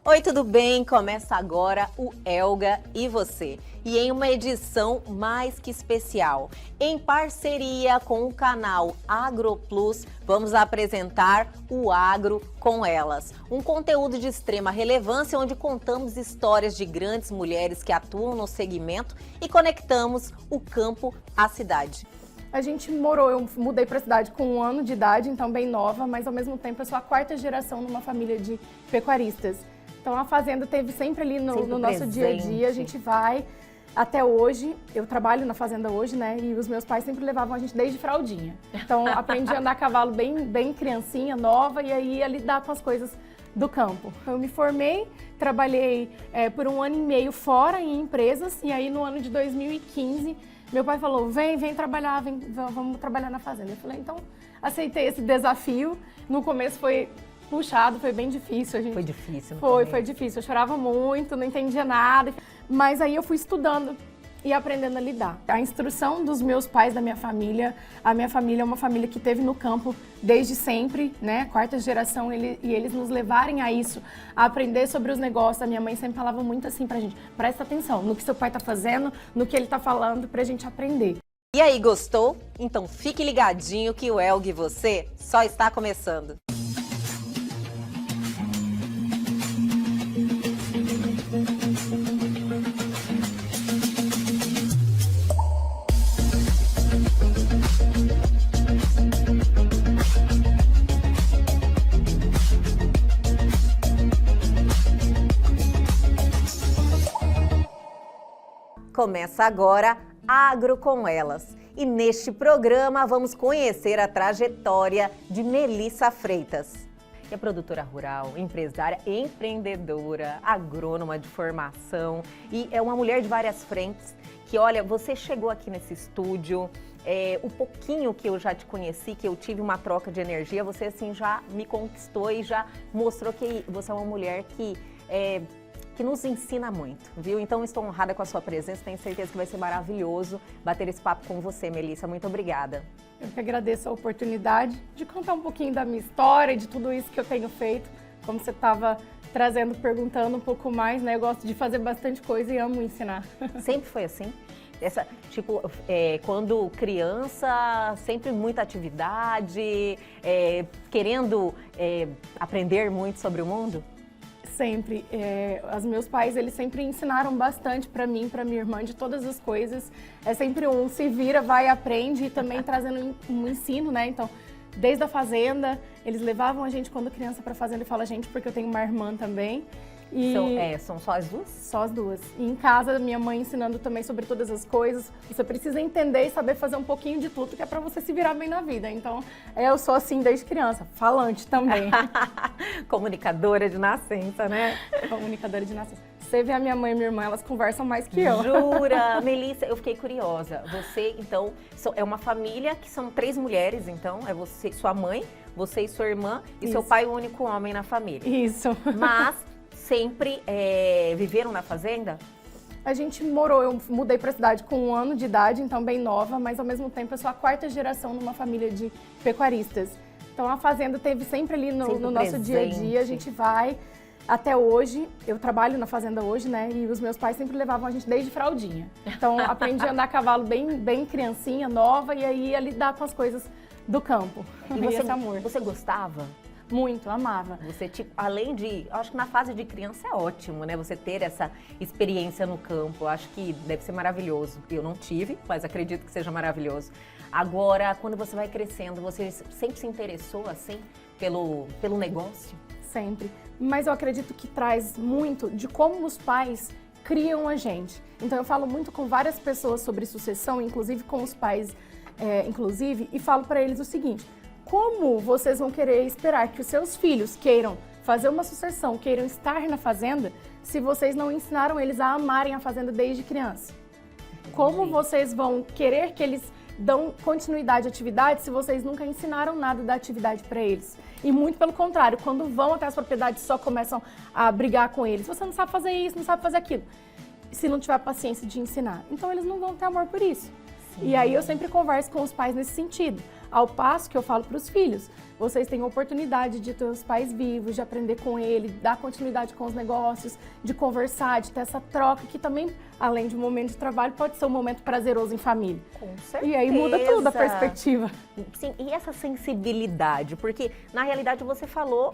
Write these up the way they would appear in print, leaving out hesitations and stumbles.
Oi, tudo bem? Começa agora o Elga e Você. E em uma edição mais que especial, em parceria com o canal AgroPlus, vamos apresentar o Agro com Elas. Um conteúdo de extrema relevância onde contamos histórias de grandes mulheres que atuam no segmento e conectamos o campo à cidade. Eu mudei para a cidade com 1 ano de idade, então bem nova, mas ao mesmo tempo eu sou a 4ª geração numa família de pecuaristas. Então a fazenda teve sempre ali no nosso dia a dia, a gente vai até hoje, eu trabalho na fazenda hoje, né, e os meus pais sempre levavam a gente desde fraldinha. Então aprendi a andar a cavalo bem criancinha, nova, e aí a lidar com as coisas do campo. Eu me formei, trabalhei por 1 ano e meio fora em empresas, e aí no ano de 2015, meu pai falou, vem trabalhar, vamos trabalhar na fazenda. Eu falei, então, aceitei esse desafio. No começo foi puxado, foi bem difícil. Foi difícil, Foi difícil. Eu chorava muito, não entendia nada. Mas aí eu fui estudando e aprendendo a lidar. A instrução dos meus pais, da minha família, a minha família é uma família que teve no campo desde sempre, né, 4ª geração, e eles nos levarem a isso, a aprender sobre os negócios. A minha mãe sempre falava muito assim pra gente, presta atenção no que seu pai tá fazendo, no que ele tá falando, pra gente aprender. E aí, gostou? Então fique ligadinho que o Elga e Você só está começando. Começa agora Agro com Elas. E neste programa vamos conhecer a trajetória de Melissa Freitas. É produtora rural, empresária, empreendedora, agrônoma de formação e é uma mulher de várias frentes que, olha, você chegou aqui nesse estúdio, o pouquinho que eu já te conheci, que eu tive uma troca de energia, você assim já me conquistou e já mostrou que você é uma mulher que nos ensina muito, viu? Então, estou honrada com a sua presença, tenho certeza que vai ser maravilhoso bater esse papo com você, Melissa. Muito obrigada. Eu que agradeço a oportunidade de contar um pouquinho da minha história, de tudo isso que eu tenho feito. Como você estava trazendo, perguntando um pouco mais, né? Eu gosto de fazer bastante coisa e amo ensinar. Sempre foi assim? Quando criança, sempre muita atividade, querendo aprender muito sobre o mundo? Sempre. Os meus pais, eles sempre ensinaram bastante para mim, para minha irmã, de todas as coisas. É sempre um se vira, vai e aprende, e também trazendo um ensino, né? Então, desde a fazenda, eles levavam a gente quando criança para a fazenda, e fala gente porque eu tenho uma irmã também. São só as duas? Só as duas. E em casa, minha mãe ensinando também sobre todas as coisas. Você precisa entender e saber fazer um pouquinho de tudo, que é pra você se virar bem na vida. Então, eu sou assim desde criança, falante também. Comunicadora de nascença, né? Comunicadora de nascença. Você vê a minha mãe e minha irmã, elas conversam mais que eu. Jura? Melissa, eu fiquei curiosa. Você, então, é uma família que são 3 mulheres, então, é você, sua mãe, você e sua irmã, e seu pai o único homem na família. Isso. Mas sempre viveram na fazenda? Eu mudei para a cidade com 1 ano de idade, então bem nova, mas ao mesmo tempo eu sou a 4ª geração numa família de pecuaristas. Então a fazenda teve sempre ali no nosso dia a dia, a gente vai até hoje. Eu trabalho na fazenda hoje, né, e os meus pais sempre levavam a gente desde fraldinha. Então aprendi a andar a cavalo bem criancinha, nova, e aí a lidar com as coisas do campo. E você gostava? Muito, amava. Você, além de... Acho que na fase de criança é ótimo, né? Você ter essa experiência no campo. Acho que deve ser maravilhoso. Eu não tive, mas acredito que seja maravilhoso. Agora, quando você vai crescendo, você sempre se interessou, assim, pelo negócio? Sempre. Mas eu acredito que traz muito de como os pais criam a gente. Então, eu falo muito com várias pessoas sobre sucessão, inclusive com os pais, e falo para eles o seguinte: como vocês vão querer esperar que os seus filhos queiram fazer uma sucessão, queiram estar na fazenda, se vocês não ensinaram eles a amarem a fazenda desde criança? Como vocês vão querer que eles dão continuidade à atividade se vocês nunca ensinaram nada da atividade para eles? E muito pelo contrário, quando vão até as propriedades só começam a brigar com eles. Você não sabe fazer isso, não sabe fazer aquilo. Se não tiver paciência de ensinar. Então eles não vão ter amor por isso. Sim. E aí eu sempre converso com os pais nesse sentido. Ao passo que eu falo para os filhos, vocês têm a oportunidade de ter os pais vivos, de aprender com ele, dar continuidade com os negócios, de conversar, de ter essa troca, que também, além de um momento de trabalho, pode ser um momento prazeroso em família. Com certeza. E aí muda tudo a perspectiva. Sim, e essa sensibilidade, porque na realidade você falou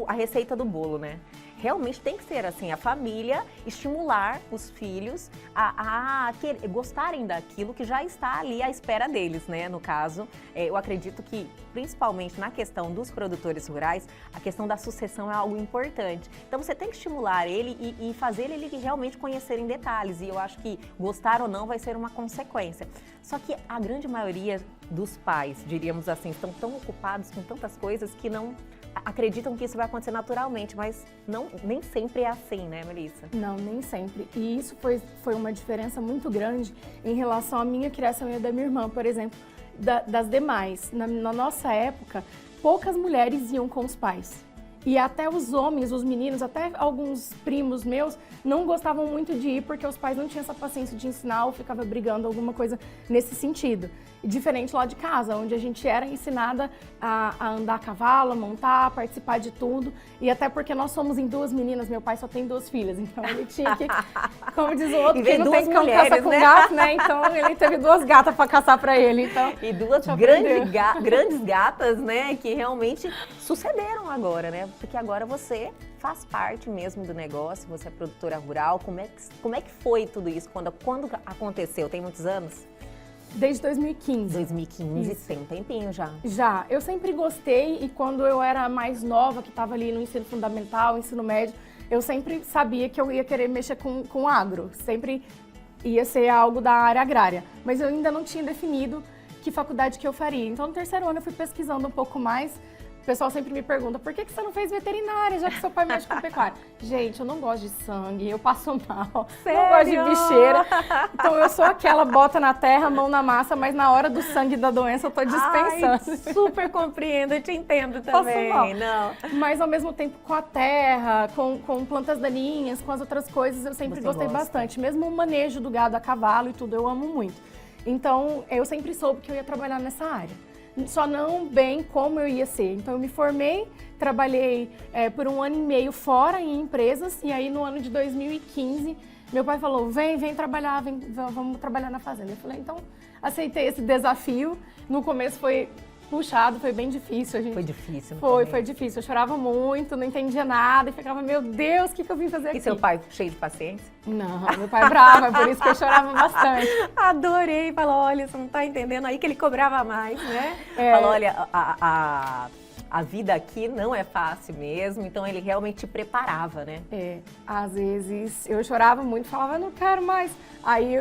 a receita do bolo, né? Realmente tem que ser assim, a família estimular os filhos a gostarem daquilo que já está ali à espera deles, né? No caso, eu acredito que, principalmente na questão dos produtores rurais, a questão da sucessão é algo importante. Então você tem que estimular ele e fazer ele realmente conhecer em detalhes. E eu acho que gostar ou não vai ser uma consequência. Só que a grande maioria dos pais, diríamos assim, estão tão ocupados com tantas coisas que não acreditam que isso vai acontecer naturalmente, mas nem sempre é assim, né, Melissa? Não, nem sempre. E isso foi uma diferença muito grande em relação à minha criação e a da minha irmã, por exemplo, das demais. Na nossa época, poucas mulheres iam com os pais. E até os homens, os meninos, até alguns primos meus, não gostavam muito de ir porque os pais não tinham essa paciência de ensinar ou ficava brigando, alguma coisa nesse sentido. E diferente lá de casa, onde a gente era ensinada a andar a cavalo, a montar, a participar de tudo. E até porque nós somos em duas meninas, meu pai só tem 2 filhas, então ele tinha que, como diz o outro, quem não tem cão caça com gato, né? Então ele teve 2 gatas para caçar para ele. Então, e 2 grandes gatas, né, que realmente sucederam agora, né? Porque agora você faz parte mesmo do negócio, você é produtora rural. Como é que foi tudo isso? Quando aconteceu? Tem muitos anos? Desde 2015. 2015, isso. Tem um tempinho já. Já. Eu sempre gostei e quando eu era mais nova, que estava ali no ensino fundamental, ensino médio, eu sempre sabia que eu ia querer mexer com agro. Sempre ia ser algo da área agrária. Mas eu ainda não tinha definido que faculdade que eu faria. Então, no 3º ano eu fui pesquisando um pouco mais. O pessoal sempre me pergunta, por que você não fez veterinária, já que seu pai mexe com pecuária? Gente, eu não gosto de sangue, eu passo mal, Sério? Não gosto de bicheira. Então eu sou aquela bota na terra, mão na massa, mas na hora do sangue da doença eu tô dispensando. Ai, super compreendo, eu te entendo também. Passo mal. Não. Mas ao mesmo tempo com a terra, com plantas daninhas, com as outras coisas, eu sempre gostei bastante. Mesmo o manejo do gado a cavalo e tudo, eu amo muito. Então eu sempre soube que eu ia trabalhar nessa área. Só não bem como eu ia ser. Então eu me formei, trabalhei por 1 ano e meio fora em empresas e aí no ano de 2015 meu pai falou, vem trabalhar, vamos trabalhar na fazenda. Eu falei, então aceitei esse desafio. No começo foi puxado, foi bem difícil. Foi difícil, Foi difícil. Eu chorava muito, não entendia nada e ficava, meu Deus, o que eu vim fazer aqui? E seu pai cheio de paciência? Não, meu pai é bravo, é por isso que eu chorava bastante. Adorei, falou, olha, você não tá entendendo, aí que ele cobrava mais, né? Falou, olha, a vida aqui não é fácil mesmo, então ele realmente te preparava, né? Às vezes eu chorava muito, falava, não quero mais. Aí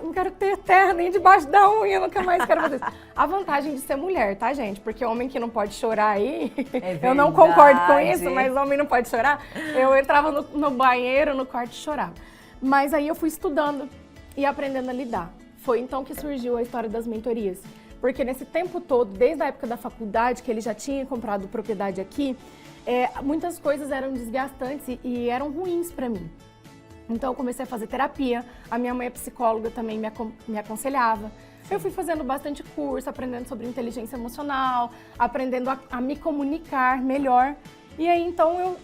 não quero ter terra nem debaixo da unha, nunca mais quero fazer isso. A vantagem de ser mulher, tá, gente? Porque homem que não pode chorar aí, eu não concordo com isso, mas homem não pode chorar. Eu entrava no banheiro, no quarto e chorava. Mas aí eu fui estudando e aprendendo a lidar. Foi então que surgiu a história das mentorias. Porque nesse tempo todo, desde a época da faculdade, que ele já tinha comprado propriedade aqui, muitas coisas eram desgastantes e eram ruins para mim. Então eu comecei a fazer terapia, a minha mãe é psicóloga, também me aconselhava. Sim. Eu fui fazendo bastante curso, aprendendo sobre inteligência emocional, aprendendo a me comunicar melhor. E aí então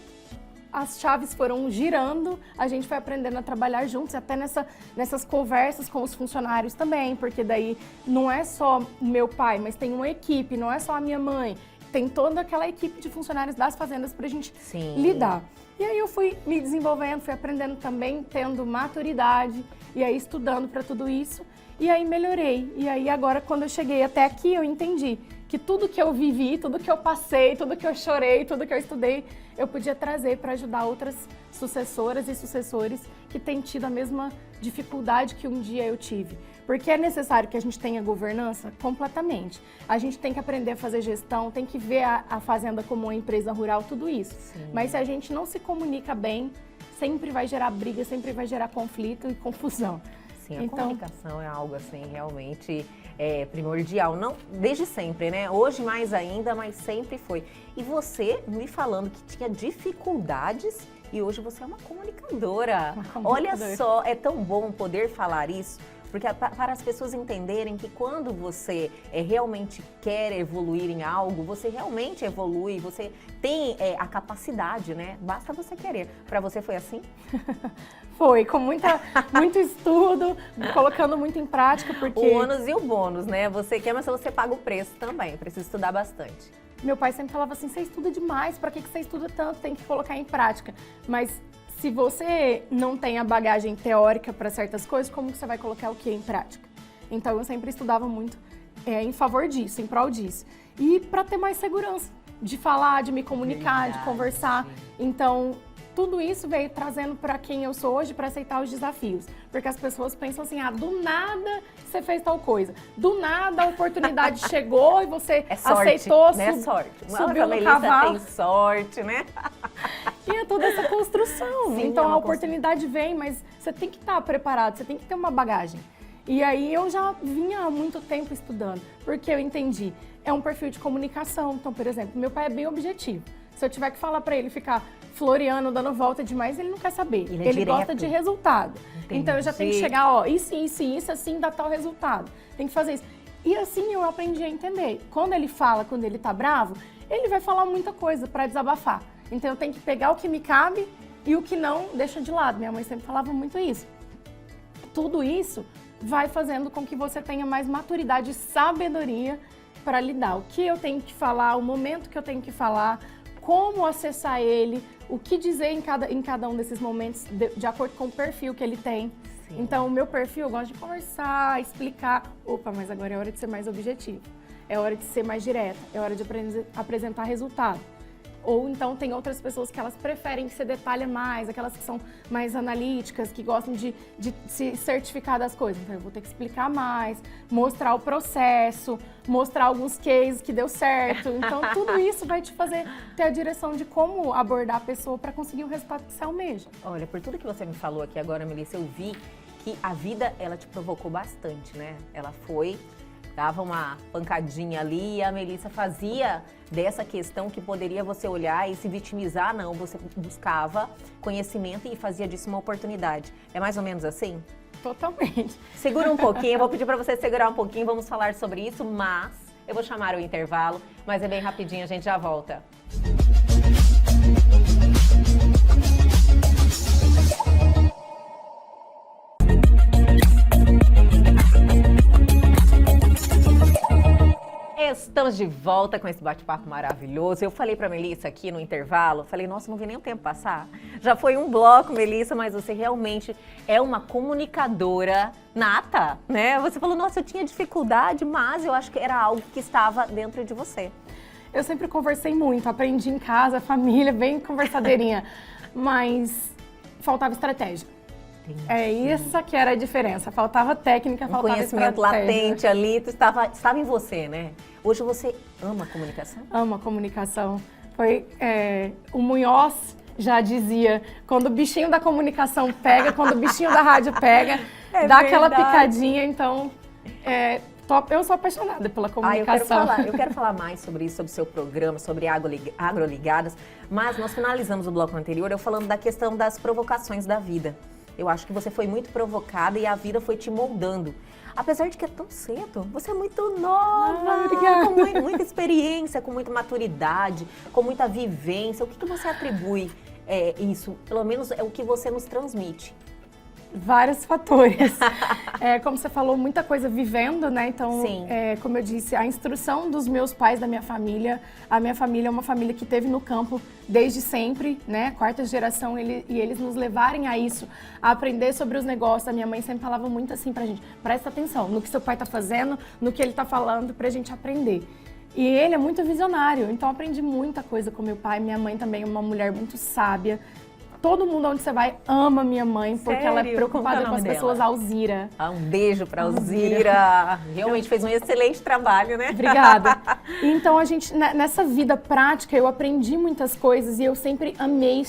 as chaves foram girando, a gente foi aprendendo a trabalhar juntos, até nessas conversas com os funcionários também, porque daí não é só o meu pai, mas tem uma equipe, não é só a minha mãe, tem toda aquela equipe de funcionários das fazendas pra gente lidar. E aí eu fui me desenvolvendo, fui aprendendo também, tendo maturidade, e aí estudando para tudo isso, e aí melhorei. E aí agora, quando eu cheguei até aqui, eu entendi que tudo que eu vivi, tudo que eu passei, tudo que eu chorei, tudo que eu estudei, eu podia trazer para ajudar outras sucessoras e sucessores que têm tido a mesma dificuldade que um dia eu tive. Porque é necessário que a gente tenha governança? Completamente. A gente tem que aprender a fazer gestão, tem que ver a fazenda como uma empresa rural, tudo isso. Sim. Mas se a gente não se comunica bem, sempre vai gerar briga, sempre vai gerar conflito e confusão. Sim, a comunicação é algo assim realmente primordial, não desde sempre, né? Hoje mais ainda, mas sempre foi. E você me falando que tinha dificuldades e hoje você é uma comunicadora. Olha só, é tão bom poder falar isso, Porque para as pessoas entenderem que quando você realmente quer evoluir em algo, você realmente evolui, você tem a capacidade, né? Basta você querer. Para você foi assim? Foi, com muito estudo, colocando muito em prática, porque... O ônus e o bônus, né? Você quer, mas você paga o preço também, precisa estudar bastante. Meu pai sempre falava assim, você estuda demais, para que você estuda tanto? Tem que colocar em prática. Mas se você não tem a bagagem teórica para certas coisas, como que você vai colocar o que em prática? Então eu sempre estudava muito em favor disso, em prol disso. E para ter mais segurança de falar, de me comunicar, de conversar. Então tudo isso veio trazendo para quem eu sou hoje, para aceitar os desafios. Porque as pessoas pensam assim, do nada você fez tal coisa. Do nada a oportunidade chegou e você aceitou, né? Sorte. Subiu no cavalo. Tem sorte, né? E é toda essa construção. Sim, então a oportunidade vem, mas você tem que estar preparado, você tem que ter uma bagagem. E aí eu já vinha há muito tempo estudando, porque eu entendi. É um perfil de comunicação. Então, por exemplo, meu pai é bem objetivo. Se eu tiver que falar para ele ficar floreando, dando volta demais, ele não quer saber. Ele gosta de resultado. Entendi. Então eu já tenho que chegar, isso, assim dá tal resultado. Tem que fazer isso. E assim eu aprendi a entender. Quando ele fala, quando ele tá bravo, ele vai falar muita coisa para desabafar. Então eu tenho que pegar o que me cabe e o que não, deixa de lado. Minha mãe sempre falava muito isso. Tudo isso vai fazendo com que você tenha mais maturidade e sabedoria para lidar. O que eu tenho que falar, o momento que eu tenho que falar, como acessar ele, o que dizer em cada um desses momentos, de acordo com o perfil que ele tem. Sim. Então, o meu perfil, eu gosto de conversar, explicar. Opa, mas agora é hora de ser mais objetivo. É hora de ser mais direta. É hora de apresentar resultado. Ou então tem outras pessoas que elas preferem que você detalhe mais, aquelas que são mais analíticas, que gostam de se certificar das coisas. Então eu vou ter que explicar mais, mostrar o processo, mostrar alguns cases que deu certo. Então tudo isso vai te fazer ter a direção de como abordar a pessoa para conseguir o resultado que você almeja. Olha, por tudo que você me falou aqui agora, Melissa, eu vi que a vida, ela te provocou bastante, né? Ela dava uma pancadinha ali e a Melissa fazia dessa questão que poderia você olhar e se vitimizar, não, você buscava conhecimento e fazia disso uma oportunidade. É mais ou menos assim? Totalmente. Segura um pouquinho, eu vou pedir para você segurar um pouquinho, vamos falar sobre isso, mas eu vou chamar o intervalo, mas é bem rapidinho, a gente já volta. Estamos de volta com esse bate-papo maravilhoso. Eu falei para Melissa aqui no intervalo, falei, nossa, não vi nem o tempo passar. Já foi um bloco, Melissa, mas você realmente é uma comunicadora nata, né? Você falou, nossa, eu tinha dificuldade, mas eu acho que era algo que estava dentro de você. Eu sempre conversei muito, aprendi em casa, família, bem conversadeirinha, mas faltava estratégia. É isso que era a diferença, faltava técnica, faltava conhecimento latente ali, estava em você, né? Hoje você ama a comunicação? Amo a comunicação. O Munhoz já dizia, quando o bichinho da comunicação pega, quando o bichinho da rádio pega, dá aquela picadinha, então eu sou apaixonada pela comunicação. Eu quero falar mais sobre isso, sobre o seu programa, sobre Agroligadas, mas nós finalizamos o bloco anterior eu falando da questão das provocações da vida. Eu acho que você foi muito provocada e a vida foi te moldando. Apesar de que é tão cedo, você é muito nova, com muita experiência, com muita maturidade, com muita vivência. O que você atribui isso? Pelo menos é o que você nos transmite. Vários fatores. Como você falou, muita coisa vivendo, né? Então, como eu disse, a instrução dos meus pais, da minha família. A minha família é uma família que esteve no campo desde sempre, né? Quarta geração, e eles nos levarem a isso, a aprender sobre os negócios. A minha mãe sempre falava muito assim pra gente, presta atenção no que seu pai tá fazendo, no que ele tá falando, pra gente aprender. E ele é muito visionário, então eu aprendi muita coisa com meu pai. Minha mãe também é uma mulher muito sábia. Todo mundo onde você vai ama minha mãe, porque ela é preocupada com as pessoas. Alzira. Um beijo pra Alzira. Realmente fez um excelente trabalho, né? Obrigada. Então, nessa vida prática, eu aprendi muitas coisas e eu sempre amei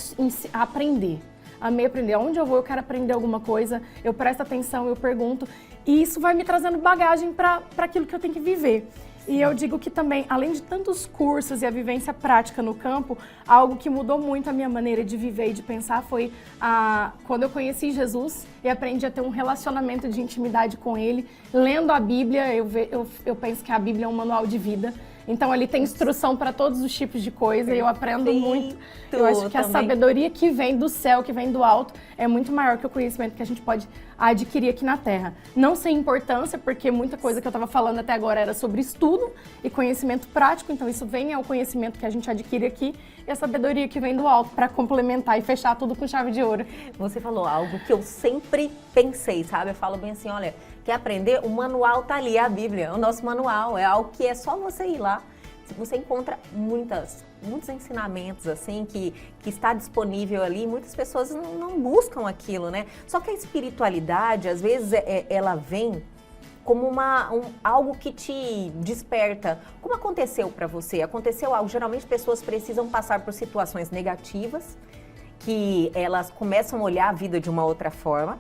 aprender. Amei aprender. Onde eu vou, eu quero aprender alguma coisa, eu presto atenção, eu pergunto. E isso vai me trazendo bagagem para aquilo que eu tenho que viver. E eu digo que também, além de tantos cursos e a vivência prática no campo, algo que mudou muito a minha maneira de viver e de pensar foi quando eu conheci Jesus e aprendi a ter um relacionamento de intimidade com Ele. Lendo a Bíblia, eu penso que a Bíblia é um manual de vida. Então, ali tem instrução para todos os tipos de coisa e eu aprendo muito. Eu acho que a sabedoria que vem do céu, que vem do alto, é muito maior que o conhecimento que a gente pode adquirir aqui na Terra. Não sem importância, porque muita coisa que eu estava falando até agora era sobre estudo e conhecimento prático, então isso vem ao conhecimento que a gente adquire aqui e a sabedoria que vem do alto para complementar e fechar tudo com chave de ouro. Você falou algo que eu sempre pensei, sabe? Eu falo bem assim, olha, quer aprender? O manual tá ali, a Bíblia, o nosso manual, é algo que é só você ir lá. Você encontra muitos ensinamentos assim que está disponível ali, muitas pessoas não buscam aquilo, né? Só que a espiritualidade, às vezes, ela vem como algo que te desperta. Como aconteceu para você? Aconteceu algo, geralmente pessoas precisam passar por situações negativas, que elas começam a olhar a vida de uma outra forma.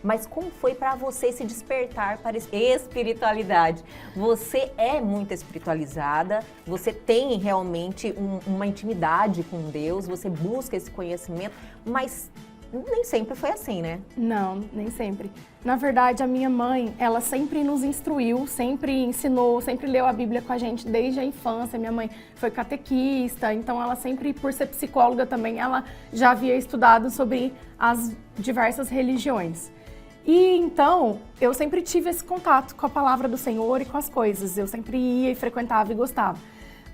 Mas como foi para você se despertar para a espiritualidade? Você é muito espiritualizada, você tem realmente uma intimidade com Deus, você busca esse conhecimento, mas nem sempre foi assim, né? Não, nem sempre. Na verdade, a minha mãe, ela sempre nos instruiu, sempre ensinou, sempre leu a Bíblia com a gente desde a infância. Minha mãe foi catequista, então ela sempre, por ser psicóloga também, ela já havia estudado sobre as diversas religiões. E então, eu sempre tive esse contato com a palavra do Senhor e com as coisas. Eu sempre ia e frequentava e gostava.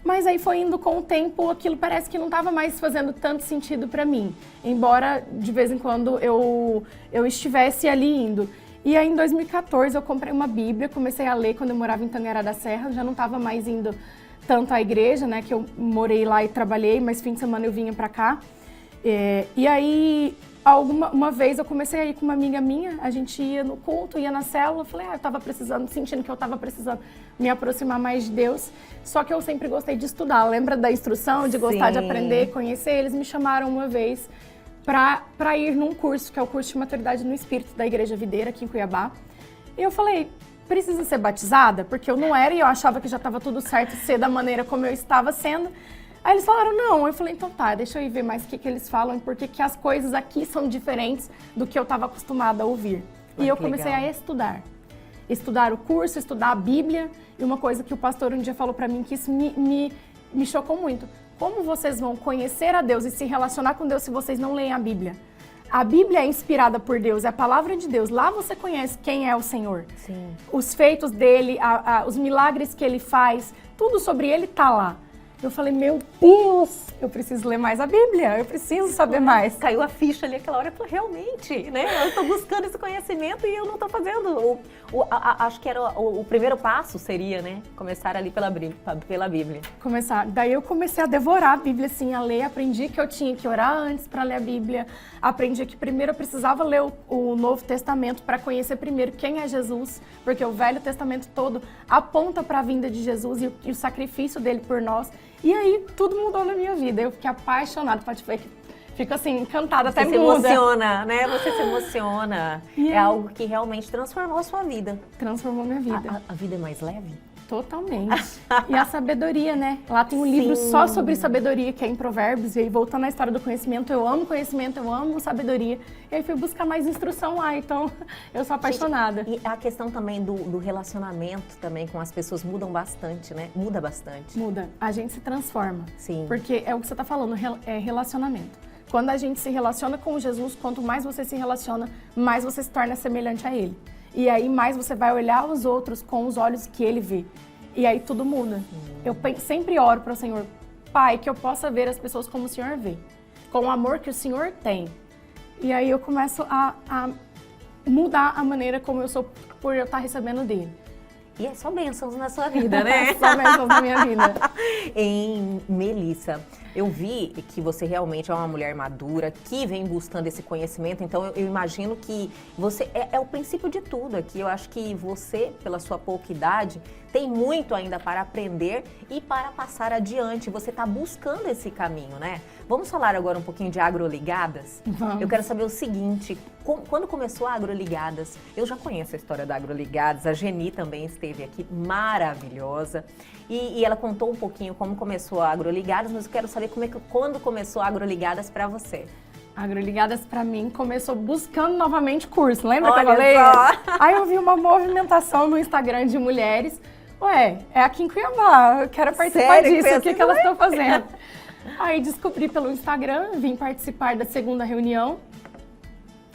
Mas aí foi indo com o tempo, aquilo parece que não estava mais fazendo tanto sentido para mim. Embora, de vez em quando, eu estivesse ali indo. E aí, em 2014, eu comprei uma Bíblia, comecei a ler quando eu morava em Tangará da Serra. Eu já não estava mais indo tanto à igreja, né? Que eu morei lá e trabalhei, mas fim de semana eu vinha para cá. E aí... Uma vez eu comecei a ir com uma amiga minha, a gente ia no culto, ia na célula, eu falei, eu estava precisando, sentindo que eu estava precisando me aproximar mais de Deus, só que eu sempre gostei de estudar, lembra da instrução, de gostar de aprender, conhecer? Eles me chamaram uma vez para ir num curso, que é o curso de maturidade no Espírito da Igreja Videira, aqui em Cuiabá, e eu falei, precisa ser batizada? Porque eu não era e eu achava que já estava tudo certo ser da maneira como eu estava sendo. Aí eles falaram, não. Eu falei, então tá, deixa eu ir ver mais o que eles falam, porque que as coisas aqui são diferentes do que eu estava acostumada a ouvir. E eu comecei a estudar. Estudar o curso, estudar a Bíblia. E uma coisa que o pastor um dia falou pra mim, que isso me chocou muito. Como vocês vão conhecer a Deus e se relacionar com Deus se vocês não leem a Bíblia? A Bíblia é inspirada por Deus, é a palavra de Deus. Lá você conhece quem é o Senhor. Sim. Os feitos dele, os milagres que ele faz, tudo sobre ele tá lá. Eu falei, meu Deus, eu preciso ler mais a Bíblia, eu preciso saber mais. Caiu a ficha ali aquela hora, eu falei, realmente, né? Eu estou buscando esse conhecimento e eu não estou fazendo. Acho que era o primeiro passo seria, né? Começar ali pela Bíblia. Começar. Daí eu comecei a devorar a Bíblia, assim, a ler. Aprendi que eu tinha que orar antes para ler a Bíblia. Aprendi que primeiro eu precisava ler o Novo Testamento para conhecer primeiro quem é Jesus, porque o Velho Testamento todo aponta para a vinda de Jesus e o sacrifício dele por nós. E aí, tudo mudou na minha vida. Eu fiquei apaixonada, pode ver que fico assim, encantada, até muda. Você se emociona, né? Você se emociona. É algo que realmente transformou a sua vida. Transformou minha vida. A vida é mais leve? Totalmente. E a sabedoria, né? Lá tem um livro só sobre sabedoria, que é em Provérbios. E aí, voltando à história do conhecimento, eu amo sabedoria. E aí, fui buscar mais instrução lá. Então, eu sou apaixonada. Gente, e a questão também do relacionamento também com as pessoas mudam bastante, né? Muda bastante. Muda. A gente se transforma. Sim. Porque é o que você está falando, é relacionamento. Quando a gente se relaciona com Jesus, quanto mais você se relaciona, mais você se torna semelhante a Ele. E aí mais você vai olhar os outros com os olhos que Ele vê. E aí tudo muda. Eu sempre oro para o Senhor, Pai, que eu possa ver as pessoas como o Senhor vê. Com o amor que o Senhor tem. E aí eu começo a mudar a maneira como eu sou por eu estar recebendo dele. E é só bênçãos na sua vida, né? Só bênçãos na minha vida. Em Melissa, Eu vi que você realmente é uma mulher madura, que vem buscando esse conhecimento, então eu imagino que você é o princípio de tudo aqui. Eu acho que você, pela sua pouca idade, tem muito ainda para aprender e para passar adiante. Você está buscando esse caminho, né? Vamos falar agora um pouquinho de Agroligadas? Vamos. Eu quero saber o seguinte, quando começou a Agroligadas? Eu já conheço a história da Agroligadas, a Geni também esteve aqui, maravilhosa. E ela contou um pouquinho como começou a Agroligadas, mas eu quero saber quando começou a Agroligadas para você. Agroligadas para mim começou buscando novamente curso, lembra Olha que eu falei? só. Aí eu vi uma movimentação no Instagram de mulheres, ué, é aqui em Cuiabá, eu quero participar disso, o que elas estão fazendo? Aí descobri pelo Instagram, vim participar da segunda reunião,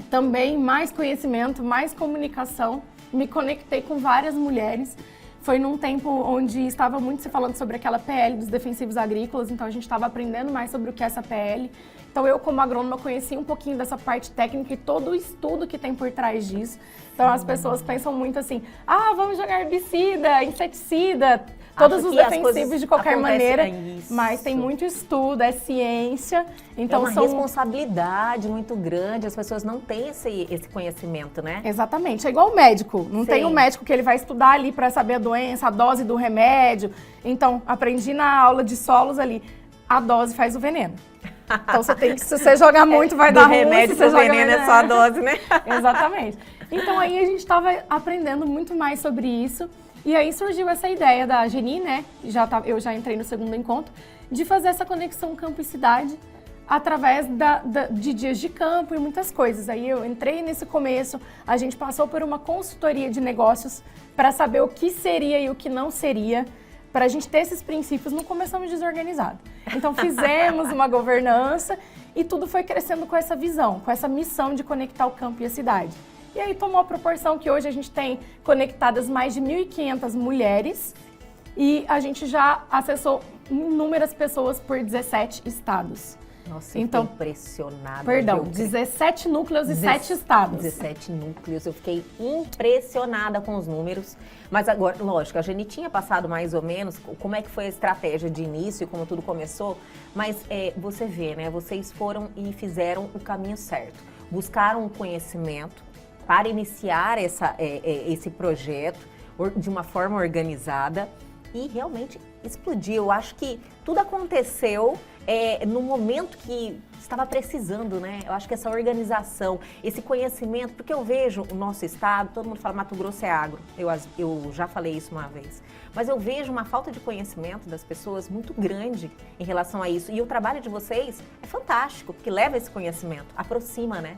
também mais conhecimento, mais comunicação, me conectei com várias mulheres. Foi num tempo onde estava muito se falando sobre aquela PL dos defensivos agrícolas, então a gente estava aprendendo mais sobre o que é essa PL. Então eu, como agrônoma, conheci um pouquinho dessa parte técnica e todo o estudo que tem por trás disso. Então as pessoas pensam muito assim, vamos jogar herbicida, inseticida, todos os defensivos de qualquer maneira, mas tem muito estudo, é ciência. Então é uma responsabilidade muito grande, as pessoas não têm esse conhecimento, né? Exatamente, é igual o médico, não tem um médico que ele vai estudar ali para saber a doença, a dose do remédio. Então, aprendi na aula de solos ali, a dose faz o veneno. Então você tem que, se você jogar muito, vai dar ruim. Remédio pro veneno é só a dose, né? Exatamente. Então aí a gente estava aprendendo muito mais sobre isso. E aí surgiu essa ideia da Geni, né? Eu já entrei no segundo encontro, de fazer essa conexão campo e cidade através de dias de campo e muitas coisas. Aí eu entrei nesse começo, a gente passou por uma consultoria de negócios para saber o que seria e o que não seria. Para a gente ter esses princípios, não começamos desorganizado. Então fizemos uma governança e tudo foi crescendo com essa visão, com essa missão de conectar o campo e a cidade. E aí tomou a proporção que hoje a gente tem conectadas mais de 1.500 mulheres e a gente já acessou inúmeras pessoas por 17 estados. Nossa, então, fiquei impressionada. Perdão, 17 núcleos e 7 estados. 17 núcleos, eu fiquei impressionada com os números. Mas agora, lógico, a Geni tinha passado mais ou menos como é que foi a estratégia de início, como tudo começou. Mas você vê, né, vocês foram e fizeram o caminho certo. Buscaram o conhecimento para iniciar esse projeto de uma forma organizada e realmente explodiu. Eu acho que tudo aconteceu no momento que estava precisando, né? Eu acho que essa organização, esse conhecimento, porque eu vejo o nosso estado, todo mundo fala Mato Grosso é agro, eu já falei isso uma vez, mas eu vejo uma falta de conhecimento das pessoas muito grande em relação a isso. E o trabalho de vocês é fantástico, porque leva esse conhecimento, aproxima, né?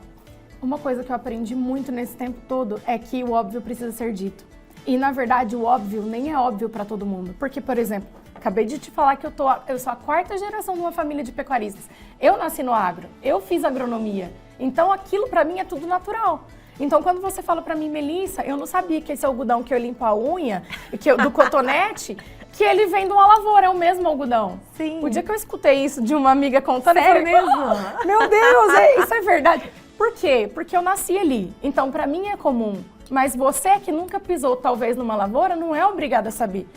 Uma coisa que eu aprendi muito nesse tempo todo é que o óbvio precisa ser dito. E, na verdade, o óbvio nem é óbvio para todo mundo. Porque, por exemplo, acabei de te falar que eu sou a 4ª geração de uma família de pecuaristas. Eu nasci no agro, eu fiz agronomia. Então, aquilo para mim é tudo natural. Então, quando você fala para mim, Melissa, eu não sabia que esse algodão que eu limpo a unha, do cotonete, que ele vem de uma lavoura, é o mesmo algodão. Sim. O dia que eu escutei isso de uma amiga contando, Sério eu falei, mesmo? Meu Deus, isso é verdade. Por quê? Porque eu nasci ali. Então, para mim é comum. Mas você que nunca pisou, talvez, numa lavoura, não é obrigada a saber.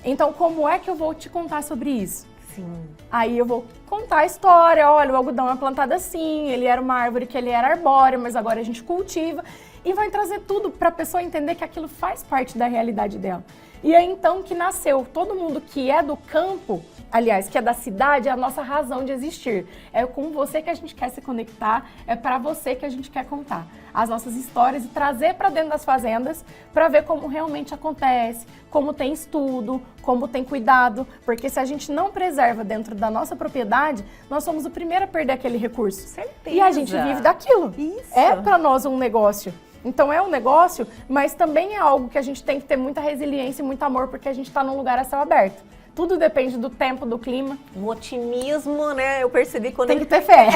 Então, como é que eu vou te contar sobre isso? Sim. Aí eu vou contar a história. Olha, o algodão é plantado assim, ele era uma árvore que ele era arbórea, mas agora a gente cultiva. E vai trazer tudo para a pessoa entender que aquilo faz parte da realidade dela. E é então que nasceu. Todo mundo que é do campo, aliás, que é da cidade, é a nossa razão de existir. É com você que a gente quer se conectar, é para você que a gente quer contar as nossas histórias e trazer para dentro das fazendas para ver como realmente acontece, como tem estudo, como tem cuidado, porque se a gente não preserva dentro da nossa propriedade, nós somos o primeiro a perder aquele recurso. Certeza. E a gente vive daquilo. Isso. É para nós um negócio. Então é um negócio, mas também é algo que a gente tem que ter muita resiliência e muito amor, porque a gente está num lugar a céu aberto. Tudo depende do tempo, do clima. O otimismo, né? Eu percebi quando... Tem que ter fé.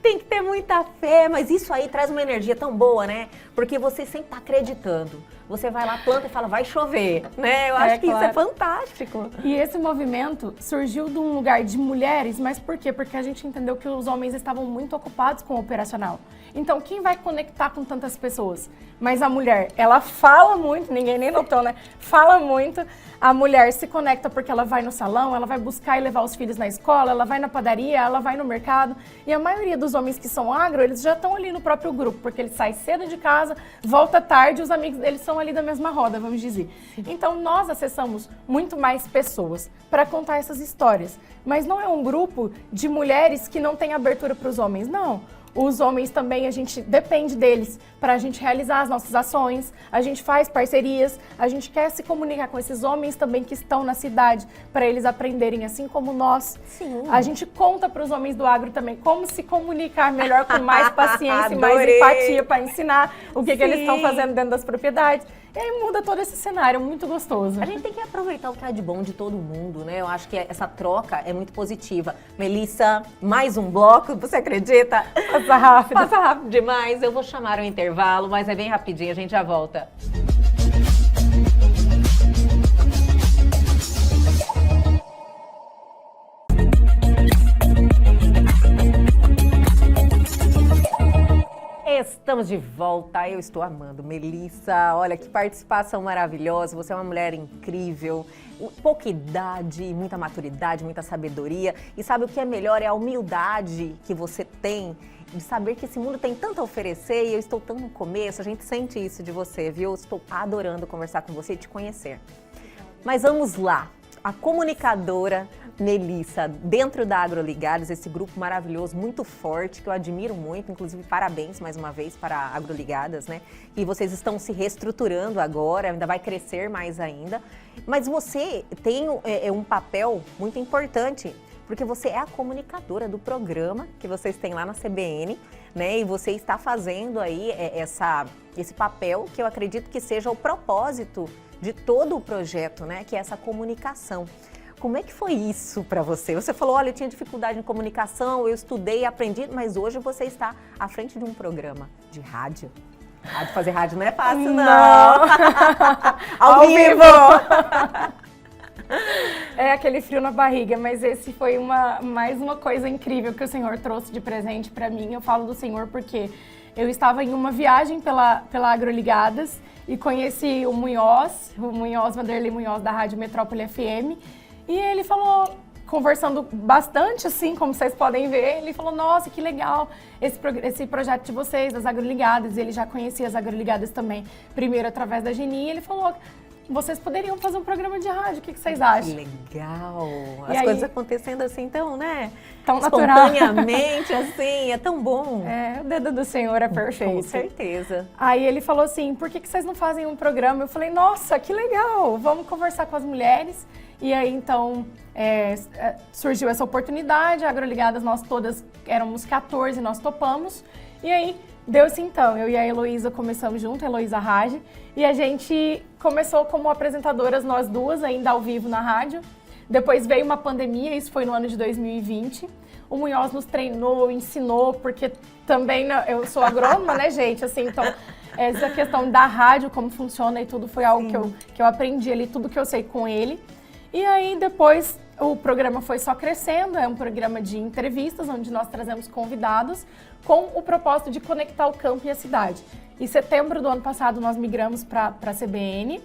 Tem que ter muita fé, mas isso aí traz uma energia tão boa, né? Porque você sempre está acreditando. você vai lá, planta e fala, vai chover, né? Eu acho que isso é fantástico. E esse movimento surgiu de um lugar de mulheres, mas por quê? Porque a gente entendeu que os homens estavam muito ocupados com o operacional. Então, quem vai conectar com tantas pessoas? Mas a mulher, ela fala muito, ninguém nem notou, né? Fala muito. A mulher se conecta porque ela vai no salão, ela vai buscar e levar os filhos na escola, ela vai na padaria, ela vai no mercado. E a maioria dos homens que são agro, eles já estão ali no próprio grupo, porque eles saem cedo de casa, volta tarde, os amigos deles são ali da mesma roda, vamos dizer. Então, nós acessamos muito mais pessoas para contar essas histórias. Mas não é um grupo de mulheres que não tem abertura para os homens, não. Os homens também, a gente depende deles para a gente realizar as nossas ações, a gente faz parcerias, a gente quer se comunicar com esses homens também que estão na cidade para eles aprenderem assim como nós. Sim. A gente conta para os homens do agro também como se comunicar melhor, com mais paciência e mais empatia para ensinar o que eles estão fazendo dentro das propriedades. E aí muda todo esse cenário, muito gostoso. A gente tem que aproveitar o que há de bom de todo mundo, né? Eu acho que essa troca é muito positiva. Melissa, mais um bloco, você acredita? Passa rápido. Passa rápido demais. Eu vou chamar o intervalo, mas é bem rapidinho, a gente já volta. Estamos de volta, eu estou amando. Melissa, olha que participação maravilhosa, você é uma mulher incrível, pouca idade, muita maturidade, muita sabedoria. E sabe o que é melhor? É a humildade que você tem de saber que esse mundo tem tanto a oferecer e eu estou tão no começo, a gente sente isso de você, viu? Eu estou adorando conversar com você e te conhecer. Mas vamos lá, a comunicadora Melissa, dentro da AgroLigados, esse grupo maravilhoso, muito forte, que eu admiro muito, inclusive parabéns mais uma vez para a AgroLigadas, né? E vocês estão se reestruturando agora, ainda vai crescer mais ainda. Mas você tem um papel muito importante, porque você é a comunicadora do programa que vocês têm lá na CBN, né? E você está fazendo aí esse papel que eu acredito que seja o propósito de todo o projeto, né? Que é essa comunicação. Como é que foi isso para você? Você falou, olha, eu tinha dificuldade em comunicação, eu estudei, aprendi, mas hoje você está à frente de um programa de rádio. Fazer rádio não é fácil, não. Ao vivo! É aquele frio na barriga, mas esse foi mais uma coisa incrível que o Senhor trouxe de presente para mim. Eu falo do Senhor porque eu estava em uma viagem pela AgroLigadas e conheci o Munhoz Vanderlei Munhoz, da Rádio Metrópole FM. E ele falou, conversando bastante, assim, como vocês podem ver, ele falou, nossa, que legal esse projeto de vocês, das AgroLigadas. Ele já conhecia as AgroLigadas também, primeiro através da Geni, e ele falou, vocês poderiam fazer um programa de rádio, o que vocês acham? Que legal! As coisas acontecendo assim, então, né? Tão natural. Espontaneamente, assim, é tão bom. É, o dedo do Senhor é perfeito. Com certeza. Aí ele falou assim, por que vocês não fazem um programa? Eu falei, nossa, que legal, vamos conversar com as mulheres. E aí, então, surgiu essa oportunidade, a AgroLigadas, nós todas éramos 14, nós topamos. E aí, deu-se então, eu e a Heloísa começamos junto, a Heloísa Rage, e a gente começou como apresentadoras, nós duas, ainda ao vivo na rádio. Depois veio uma pandemia, isso foi no ano de 2020. O Munhoz nos treinou, ensinou, porque também eu sou agrônoma, né, gente? Assim, então, essa questão da rádio, como funciona e tudo, foi algo que eu aprendi ali, tudo que eu sei com ele. E aí, depois, o programa foi só crescendo, é um programa de entrevistas, onde nós trazemos convidados com o propósito de conectar o campo e a cidade. Em setembro do ano passado, nós migramos para a CBN,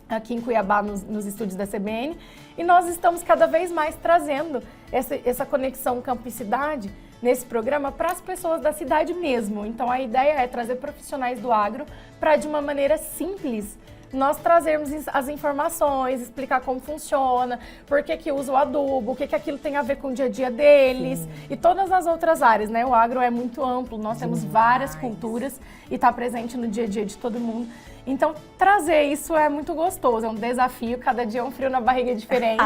aqui em Cuiabá, nos estúdios da CBN, e nós estamos cada vez mais trazendo essa conexão campo e cidade nesse programa para as pessoas da cidade mesmo. Então, a ideia é trazer profissionais do agro para, de uma maneira simples, nós trazermos as informações, explicar como funciona, por que usa o adubo, o que aquilo tem a ver com o dia a dia deles. Sim. E todas as outras áreas, né? O agro é muito amplo, nós temos várias culturas e está presente no dia a dia de todo mundo. Então, trazer isso é muito gostoso, é um desafio, cada dia é um frio na barriga diferente.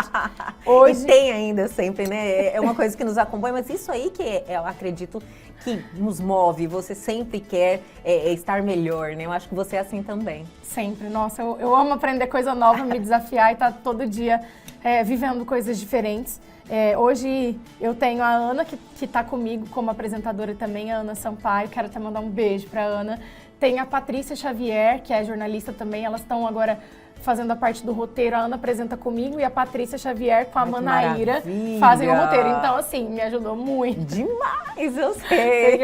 Hoje... E tem ainda sempre, né? É uma coisa que nos acompanha, mas isso aí que eu acredito que nos move, você sempre quer estar melhor, né? Eu acho que você é assim também. Sempre, nossa, eu amo aprender coisa nova, me desafiar e estar todo dia vivendo coisas diferentes. Hoje eu tenho a Ana, que está comigo como apresentadora também, a Ana Sampaio, quero até mandar um beijo para a Ana. Tem a Patrícia Xavier, que é jornalista também, elas estão agora fazendo a parte do roteiro, a Ana apresenta comigo e a Patrícia Xavier com a Manaíra fazem o roteiro. Então, assim, me ajudou muito. Demais, eu sei.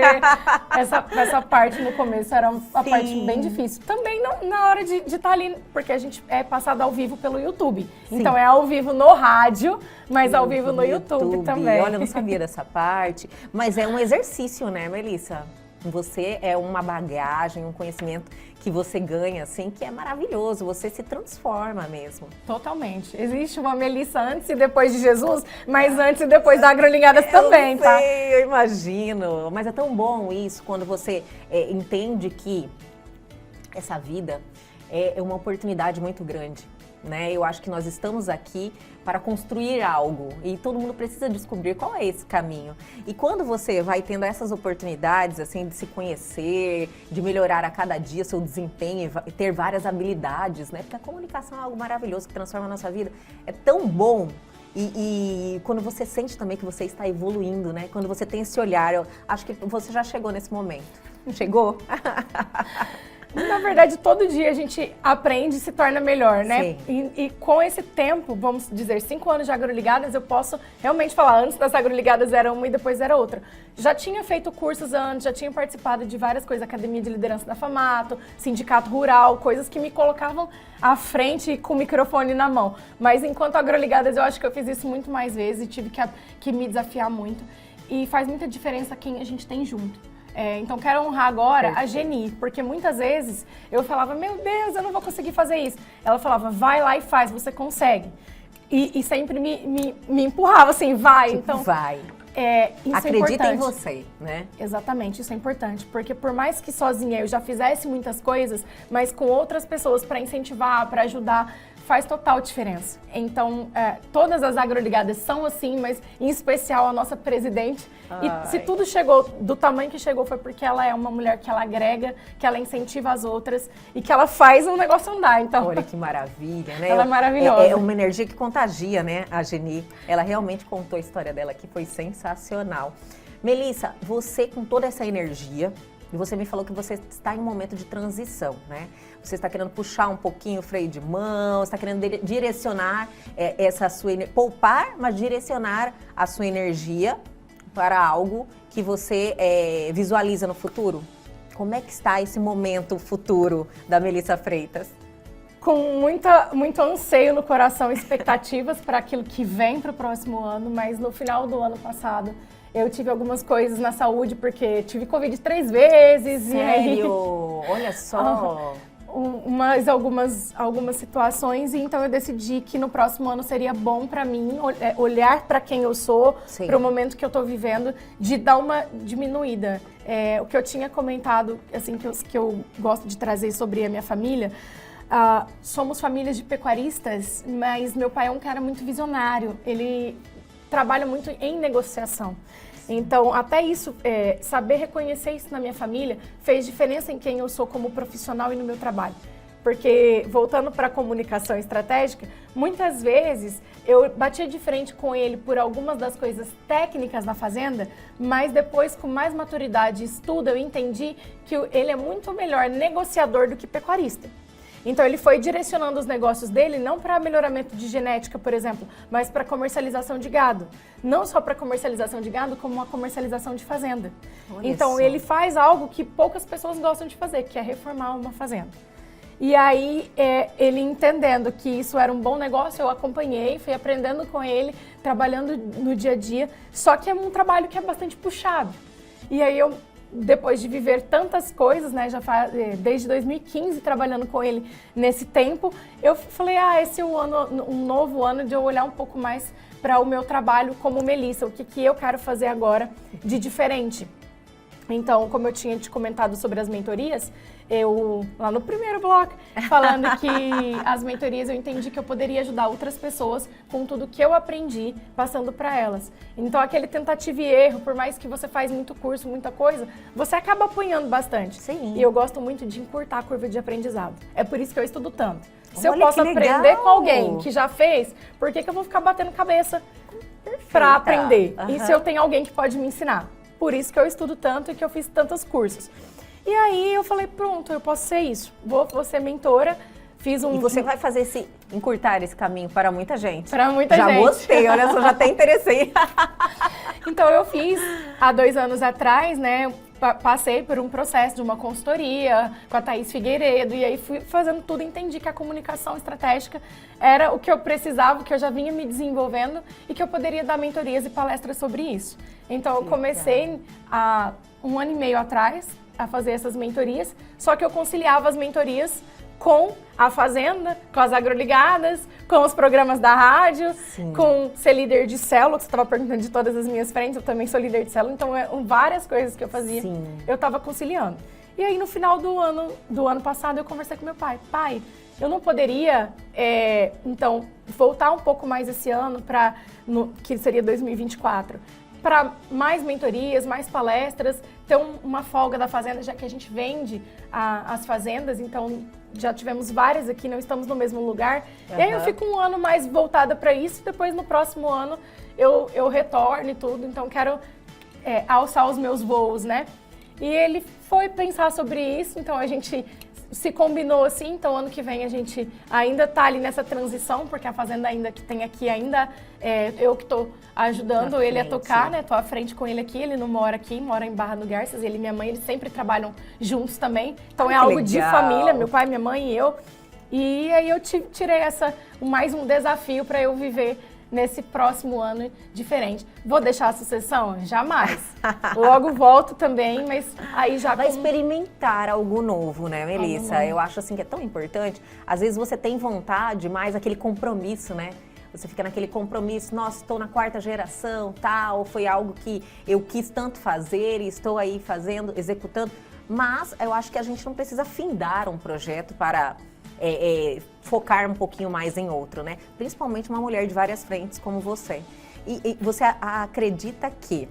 Essa parte no começo era a parte bem difícil. Também na hora de estar ali, porque a gente é passado ao vivo pelo YouTube. Sim. Então, é ao vivo no rádio, mas ao vivo no YouTube também. Olha, eu não sabia dessa parte. Mas é um exercício, né, Melissa? Você é uma bagagem, um conhecimento que você ganha, assim, que é maravilhoso. Você se transforma mesmo. Totalmente. Existe uma Melissa antes e depois de Jesus, mas antes e depois da Agroligadas também, tá? Eu imagino. Mas é tão bom isso, quando você entende que essa vida é uma oportunidade muito grande, né? Eu acho que nós estamos aqui para construir algo e todo mundo precisa descobrir qual é esse caminho. E quando você vai tendo essas oportunidades, assim, de se conhecer, de melhorar a cada dia seu desempenho e ter várias habilidades, né? Porque a comunicação é algo maravilhoso que transforma a nossa vida. É tão bom. E quando você sente também que você está evoluindo, né? Quando você tem esse olhar, eu acho que você já chegou nesse momento. Chegou? Na verdade, todo dia a gente aprende e se torna melhor, né? E com esse tempo, vamos dizer, 5 anos de Agroligadas, eu posso realmente falar, antes das Agroligadas era uma e depois era outra. Já tinha feito cursos antes, já tinha participado de várias coisas, Academia de Liderança da FAMATO, Sindicato Rural, coisas que me colocavam à frente com o microfone na mão. Mas enquanto Agroligadas, eu acho que eu fiz isso muito mais vezes e tive que me desafiar muito. E faz muita diferença quem a gente tem junto. Então, quero honrar agora a Geni, porque muitas vezes eu falava, meu Deus, eu não vou conseguir fazer isso. Ela falava, vai lá e faz, você consegue. E sempre me empurrava assim, vai. Tipo, então, vai. Isso acredita é em você, né? Exatamente, isso é importante, porque por mais que sozinha eu já fizesse muitas coisas, mas com outras pessoas para incentivar, para ajudar, faz total diferença. Então, todas as Agroligadas são assim, mas em especial a nossa presidente. E se tudo chegou do tamanho que chegou foi porque ela é uma mulher que ela agrega, que ela incentiva as outras e que ela faz o negócio andar. Então, olha que maravilha, né? Ela é maravilhosa. É uma energia que contagia, né, a Geni. Ela realmente contou a história dela que foi sensacional. Melissa, você com toda essa energia, e você me falou que você está em um momento de transição, né? Você está querendo puxar um pouquinho o freio de mão, está querendo direcionar essa sua poupar, mas direcionar a sua energia para algo que você visualiza no futuro. Como é que está esse momento futuro da Melissa Freitas? Com muito anseio no coração, expectativas para aquilo que vem para o próximo ano, mas no final do ano passado eu tive algumas coisas na saúde, porque tive Covid 3 vezes. Sério? E aí, olha só! Algumas situações, e então eu decidi que no próximo ano seria bom para mim olhar para quem eu sou, para o momento que eu estou vivendo, de dar uma diminuída. O que eu tinha comentado, assim, que eu gosto de trazer sobre a minha família, somos famílias de pecuaristas, mas meu pai é um cara muito visionário, ele trabalha muito em negociação. Então, até isso, saber reconhecer isso na minha família fez diferença em quem eu sou como profissional e no meu trabalho. Porque, voltando para a comunicação estratégica, muitas vezes eu batia de frente com ele por algumas das coisas técnicas na fazenda, mas depois, com mais maturidade e estudo, eu entendi que ele é muito melhor negociador do que pecuarista. Então, ele foi direcionando os negócios dele não para melhoramento de genética, por exemplo, mas para comercialização de gado. Não só para comercialização de gado, como uma comercialização de fazenda. Olha então, ele faz algo que poucas pessoas gostam de fazer, que é reformar uma fazenda. E aí, ele entendendo que isso era um bom negócio, eu acompanhei, fui aprendendo com ele, trabalhando no dia a dia. Só que é um trabalho que é bastante puxado. E aí, depois de viver tantas coisas, né, desde 2015 trabalhando com ele nesse tempo, eu falei, esse é um novo ano de eu olhar um pouco mais para o meu trabalho como Melissa, o que eu quero fazer agora de diferente. Então, como eu tinha te comentado sobre as mentorias, lá no primeiro bloco, falando que as mentorias eu entendi que eu poderia ajudar outras pessoas com tudo que eu aprendi, passando para elas. Então, aquele tentativa e erro, por mais que você faz muito curso, muita coisa, você acaba apanhando bastante. Sim. E eu gosto muito de encurtar a curva de aprendizado. É por isso que eu estudo tanto. Se eu posso aprender com alguém que já fez, por que eu vou ficar batendo cabeça para aprender? E se eu tenho alguém que pode me ensinar? Por isso que eu estudo tanto e que eu fiz tantos cursos. E aí eu falei, pronto, eu posso ser isso, vou ser mentora. Fiz um... E você vai fazer encurtar esse caminho para muita gente. Para muita gente. Já gostei, olha só, já até interessei. Então eu fiz há 2 anos atrás, né? Passei por um processo de uma consultoria com a Thaís Figueiredo e aí fui fazendo tudo, entendi que a comunicação estratégica era o que eu precisava, que eu já vinha me desenvolvendo e que eu poderia dar mentorias e palestras sobre isso. Então eu comecei há 1 ano e meio atrás a fazer essas mentorias, só que eu conciliava as mentorias com a Fazenda, com as agroligadas, com os programas da rádio, Sim. com ser líder de célula, que você estava perguntando de todas as minhas frentes, eu também sou líder de célula, então várias coisas que eu fazia, Sim. eu estava conciliando. E aí no final do ano passado eu conversei com meu pai, eu não poderia, então, voltar um pouco mais esse ano, que seria 2024, para mais mentorias, mais palestras, ter uma folga da Fazenda, já que a gente vende as fazendas, então já tivemos várias aqui, não estamos no mesmo lugar. Uhum. E aí eu fico 1 ano mais voltada para isso, depois no próximo ano eu retorno e tudo, então quero alçar os meus voos, né? E ele foi pensar sobre isso, então a gente se combinou assim, então ano que vem a gente ainda tá ali nessa transição, porque a Fazenda ainda que tem aqui ainda, eu que tô ajudando ele a tocar, né? Tô à frente com ele aqui, ele não mora aqui, mora em Barra do Garças, ele e minha mãe, eles sempre trabalham juntos também, então é algo de família, meu pai, minha mãe e eu. E aí eu tirei mais um desafio para eu viver nesse próximo ano diferente. Vou deixar a sucessão? Jamais. Logo volto também, mas aí já... Vai experimentar algo novo, né, Melissa? Eu acho assim que é tão importante. Às vezes você tem vontade, mas aquele compromisso, né? Você fica naquele compromisso, nossa, estou na 4ª geração, tal, foi algo que eu quis tanto fazer e estou aí fazendo, executando. Mas eu acho que a gente não precisa findar um projeto para... focar um pouquinho mais em outro, né? Principalmente uma mulher de várias frentes como você. E você acredita que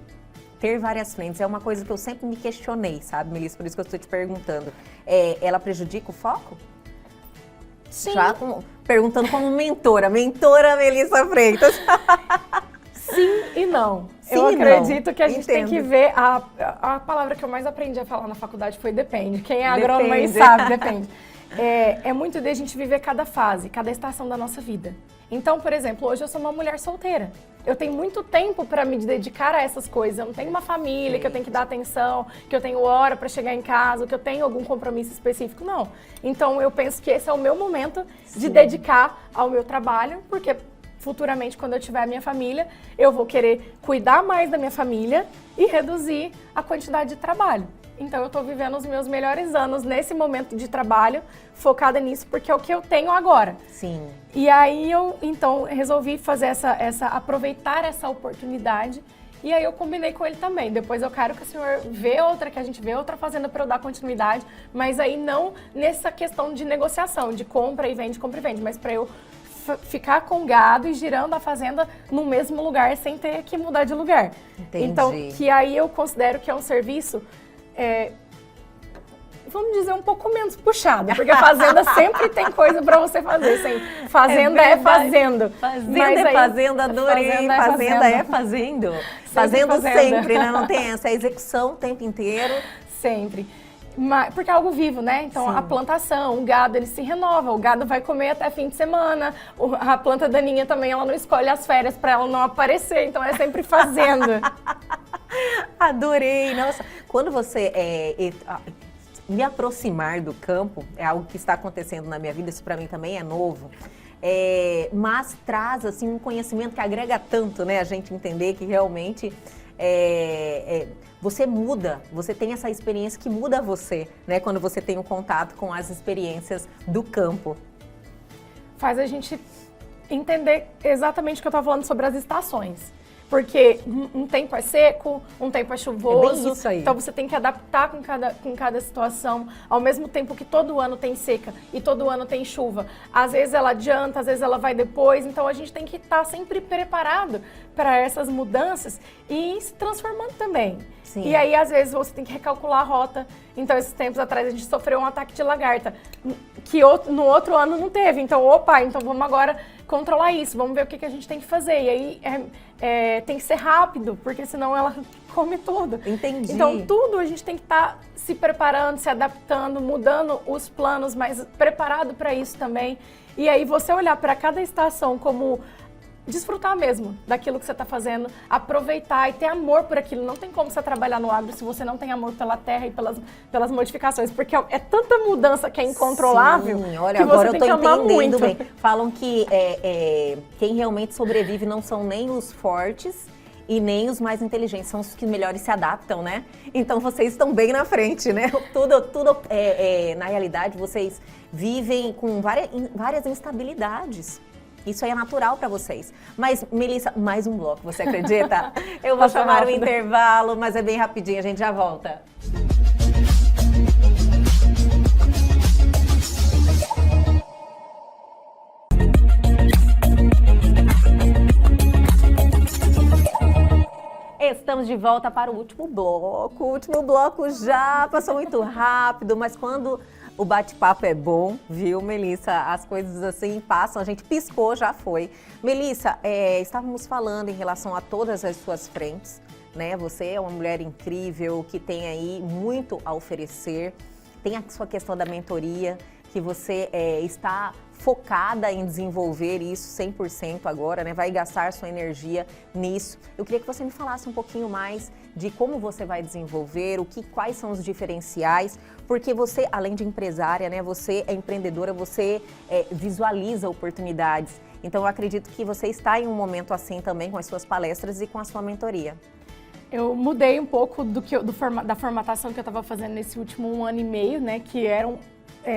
ter várias frentes é uma coisa que eu sempre me questionei, sabe, Melissa? Por isso que eu estou te perguntando. Ela prejudica o foco? Sim. Já perguntando como mentora Melissa Freitas. Sim e não. Sim, eu acredito que a gente Entendo. tem que ver, a palavra que eu mais aprendi a falar na faculdade foi depende. Quem é agrônomo aí sabe, depende. É muito de a gente viver cada fase, cada estação da nossa vida. Então, por exemplo, hoje eu sou uma mulher solteira. Eu tenho muito tempo para me dedicar a essas coisas. Eu não tenho uma família que eu tenho que dar atenção, que eu tenho hora para chegar em casa, que eu tenho algum compromisso específico, não. Então, eu penso que esse é o meu momento de dedicar ao meu trabalho, porque futuramente, quando eu tiver a minha família, eu vou querer cuidar mais da minha família e reduzir a quantidade de trabalho. Então, eu estou vivendo os meus melhores anos nesse momento de trabalho, focada nisso, porque é o que eu tenho agora. Sim. E aí, eu, então, resolvi fazer aproveitar essa oportunidade. E aí, eu combinei com ele também. Depois, eu quero que o senhor que a gente vê outra fazenda para eu dar continuidade. Mas aí, não nessa questão de negociação, de compra e vende, mas para eu ficar com gado e girando a fazenda no mesmo lugar, sem ter que mudar de lugar. Entendi. Então, que aí eu considero que é um serviço... vamos dizer, um pouco menos puxado, porque a fazenda sempre tem coisa para você fazer. Fazenda é fazendo. Fazenda fazenda, adorei. Fazenda é fazendo. Fazendo sempre, né? Não tem essa execução o tempo inteiro. Sempre. Porque é algo vivo, né? Então, Sim. A plantação, o gado, ele se renova. O gado vai comer até fim de semana. A planta daninha também, ela não escolhe as férias para ela não aparecer. Então, é sempre fazendo. Adorei. Nossa, quando você me aproximar do campo, é algo que está acontecendo na minha vida, isso para mim também é novo. Mas traz, assim, um conhecimento que agrega tanto, né? A gente entender que realmente... você muda, você tem essa experiência que muda você, né? Quando você tem um contato com as experiências do campo. Faz a gente entender exatamente o que eu estava falando sobre as estações. Porque um tempo é seco, um tempo é chuvoso, bem isso aí. Então você tem que adaptar com cada situação, ao mesmo tempo que todo ano tem seca e todo ano tem chuva. Às vezes ela adianta, às vezes ela vai depois, então a gente tem que estar sempre preparado para essas mudanças e ir se transformando também. Sim. E aí, às vezes, você tem que recalcular a rota. Então, esses tempos atrás, a gente sofreu um ataque de lagarta. no outro ano não teve. Então, opa, então vamos agora controlar isso, vamos ver o que a gente tem que fazer. E aí tem que ser rápido, porque senão ela come tudo. Entendi. Então, tudo a gente tem que estar se preparando, se adaptando, mudando os planos, mas preparado para isso também. E aí você olhar para cada estação como desfrutar mesmo daquilo que você está fazendo, aproveitar e ter amor por aquilo. Não tem como você trabalhar no agro se você não tem amor pela terra e pelas modificações, porque é tanta mudança que é incontrolável. Sim, olha, que agora você eu tem tô que amar entendendo muito. bem. Falam que quem realmente sobrevive não são nem os fortes e nem os mais inteligentes, são os que melhores se adaptam, né? Então vocês estão bem na frente, né? Tudo na realidade, vocês vivem com várias instabilidades. Isso aí é natural para vocês. Mas, Melissa, mais um bloco, você acredita? Eu vou chamar o intervalo, mas é bem rapidinho, a gente já volta. Estamos de volta para o último bloco. O último bloco já passou muito rápido, mas quando o bate-papo é bom, viu, Melissa? As coisas assim passam, a gente piscou, já foi. Melissa, estávamos falando em relação a todas as suas frentes, né? Você é uma mulher incrível, que tem aí muito a oferecer. Tem a sua questão da mentoria, que você está focada em desenvolver isso 100% agora, né? Vai gastar sua energia nisso. Eu queria que você me falasse um pouquinho mais de como você vai desenvolver, quais são os diferenciais, porque você, além de empresária, né? Você é empreendedora, você visualiza oportunidades. Então, eu acredito que você está em um momento assim também com as suas palestras e com a sua mentoria. Eu mudei um pouco da formatação que eu estava fazendo nesse último 1 ano e meio, né? Que eram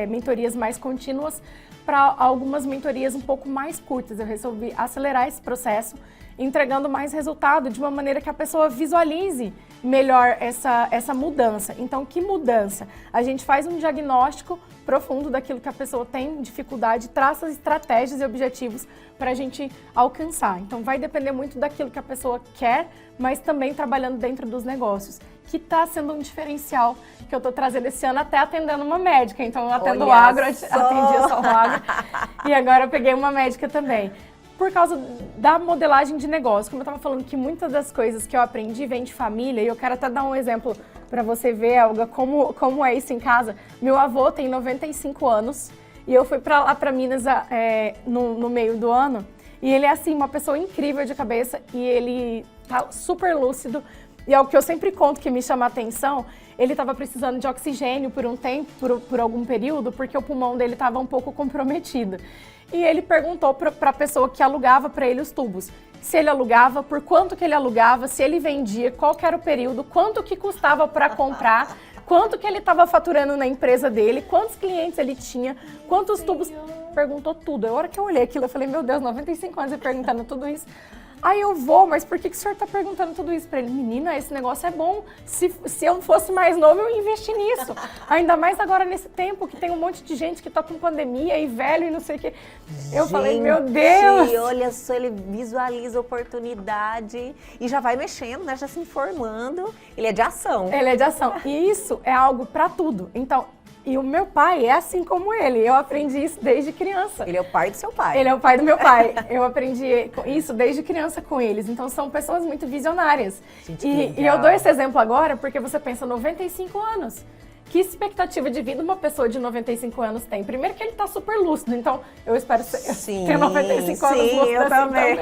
mentorias mais contínuas para algumas mentorias um pouco mais curtas. Eu resolvi acelerar esse processo, entregando mais resultado de uma maneira que a pessoa visualize melhor essa mudança. Então, que mudança? A gente faz um diagnóstico profundo daquilo que a pessoa tem dificuldade, traça estratégias e objetivos para a gente alcançar. Então, vai depender muito daquilo que a pessoa quer, mas também trabalhando dentro dos negócios, que está sendo um diferencial que eu estou trazendo esse ano, até atendendo uma médica. Então, eu atendo o agro, atendia só o agro, e agora eu peguei uma médica também. Por causa da modelagem de negócio, como eu estava falando, que muitas das coisas que eu aprendi vêm de família, e eu quero até dar um exemplo para você ver, Elga, como é isso em casa. Meu avô tem 95 anos, e eu fui lá para Minas no meio do ano, e ele é assim, uma pessoa incrível de cabeça, e ele tá super lúcido, e é o que eu sempre conto que me chama a atenção. Ele estava precisando de oxigênio por um tempo, por algum período, porque o pulmão dele estava um pouco comprometido. E ele perguntou para a pessoa que alugava para ele os tubos, se ele alugava, por quanto que ele alugava, se ele vendia, qual que era o período, quanto que custava para comprar, quanto que ele estava faturando na empresa dele, quantos clientes ele tinha, quantos tubos... Perguntou tudo. A hora que eu olhei aquilo, eu falei, meu Deus, 95 anos e perguntando tudo isso. Aí eu vou, mas por que o senhor está perguntando tudo isso para ele? Menina, esse negócio é bom. Se eu fosse mais novo, eu investi nisso. Ainda mais agora nesse tempo que tem um monte de gente que está com pandemia e velho e não sei o quê. Eu falei, meu Deus! Olha só, ele visualiza a oportunidade e já vai mexendo, né? Já se informando. Ele é de ação. Ele é de ação. E isso é algo para tudo. Então, e o meu pai é assim como ele. Eu aprendi isso desde criança. Ele é o pai do seu pai. Ele é o pai do meu pai. Eu aprendi isso desde criança com eles. Então, são pessoas muito visionárias. Gente, e eu dou esse exemplo agora porque você pensa 95 anos. Que expectativa de vida uma pessoa de 95 anos tem? Primeiro que ele tá super lúcido, então eu espero ter 95 anos lúcido eu assim também.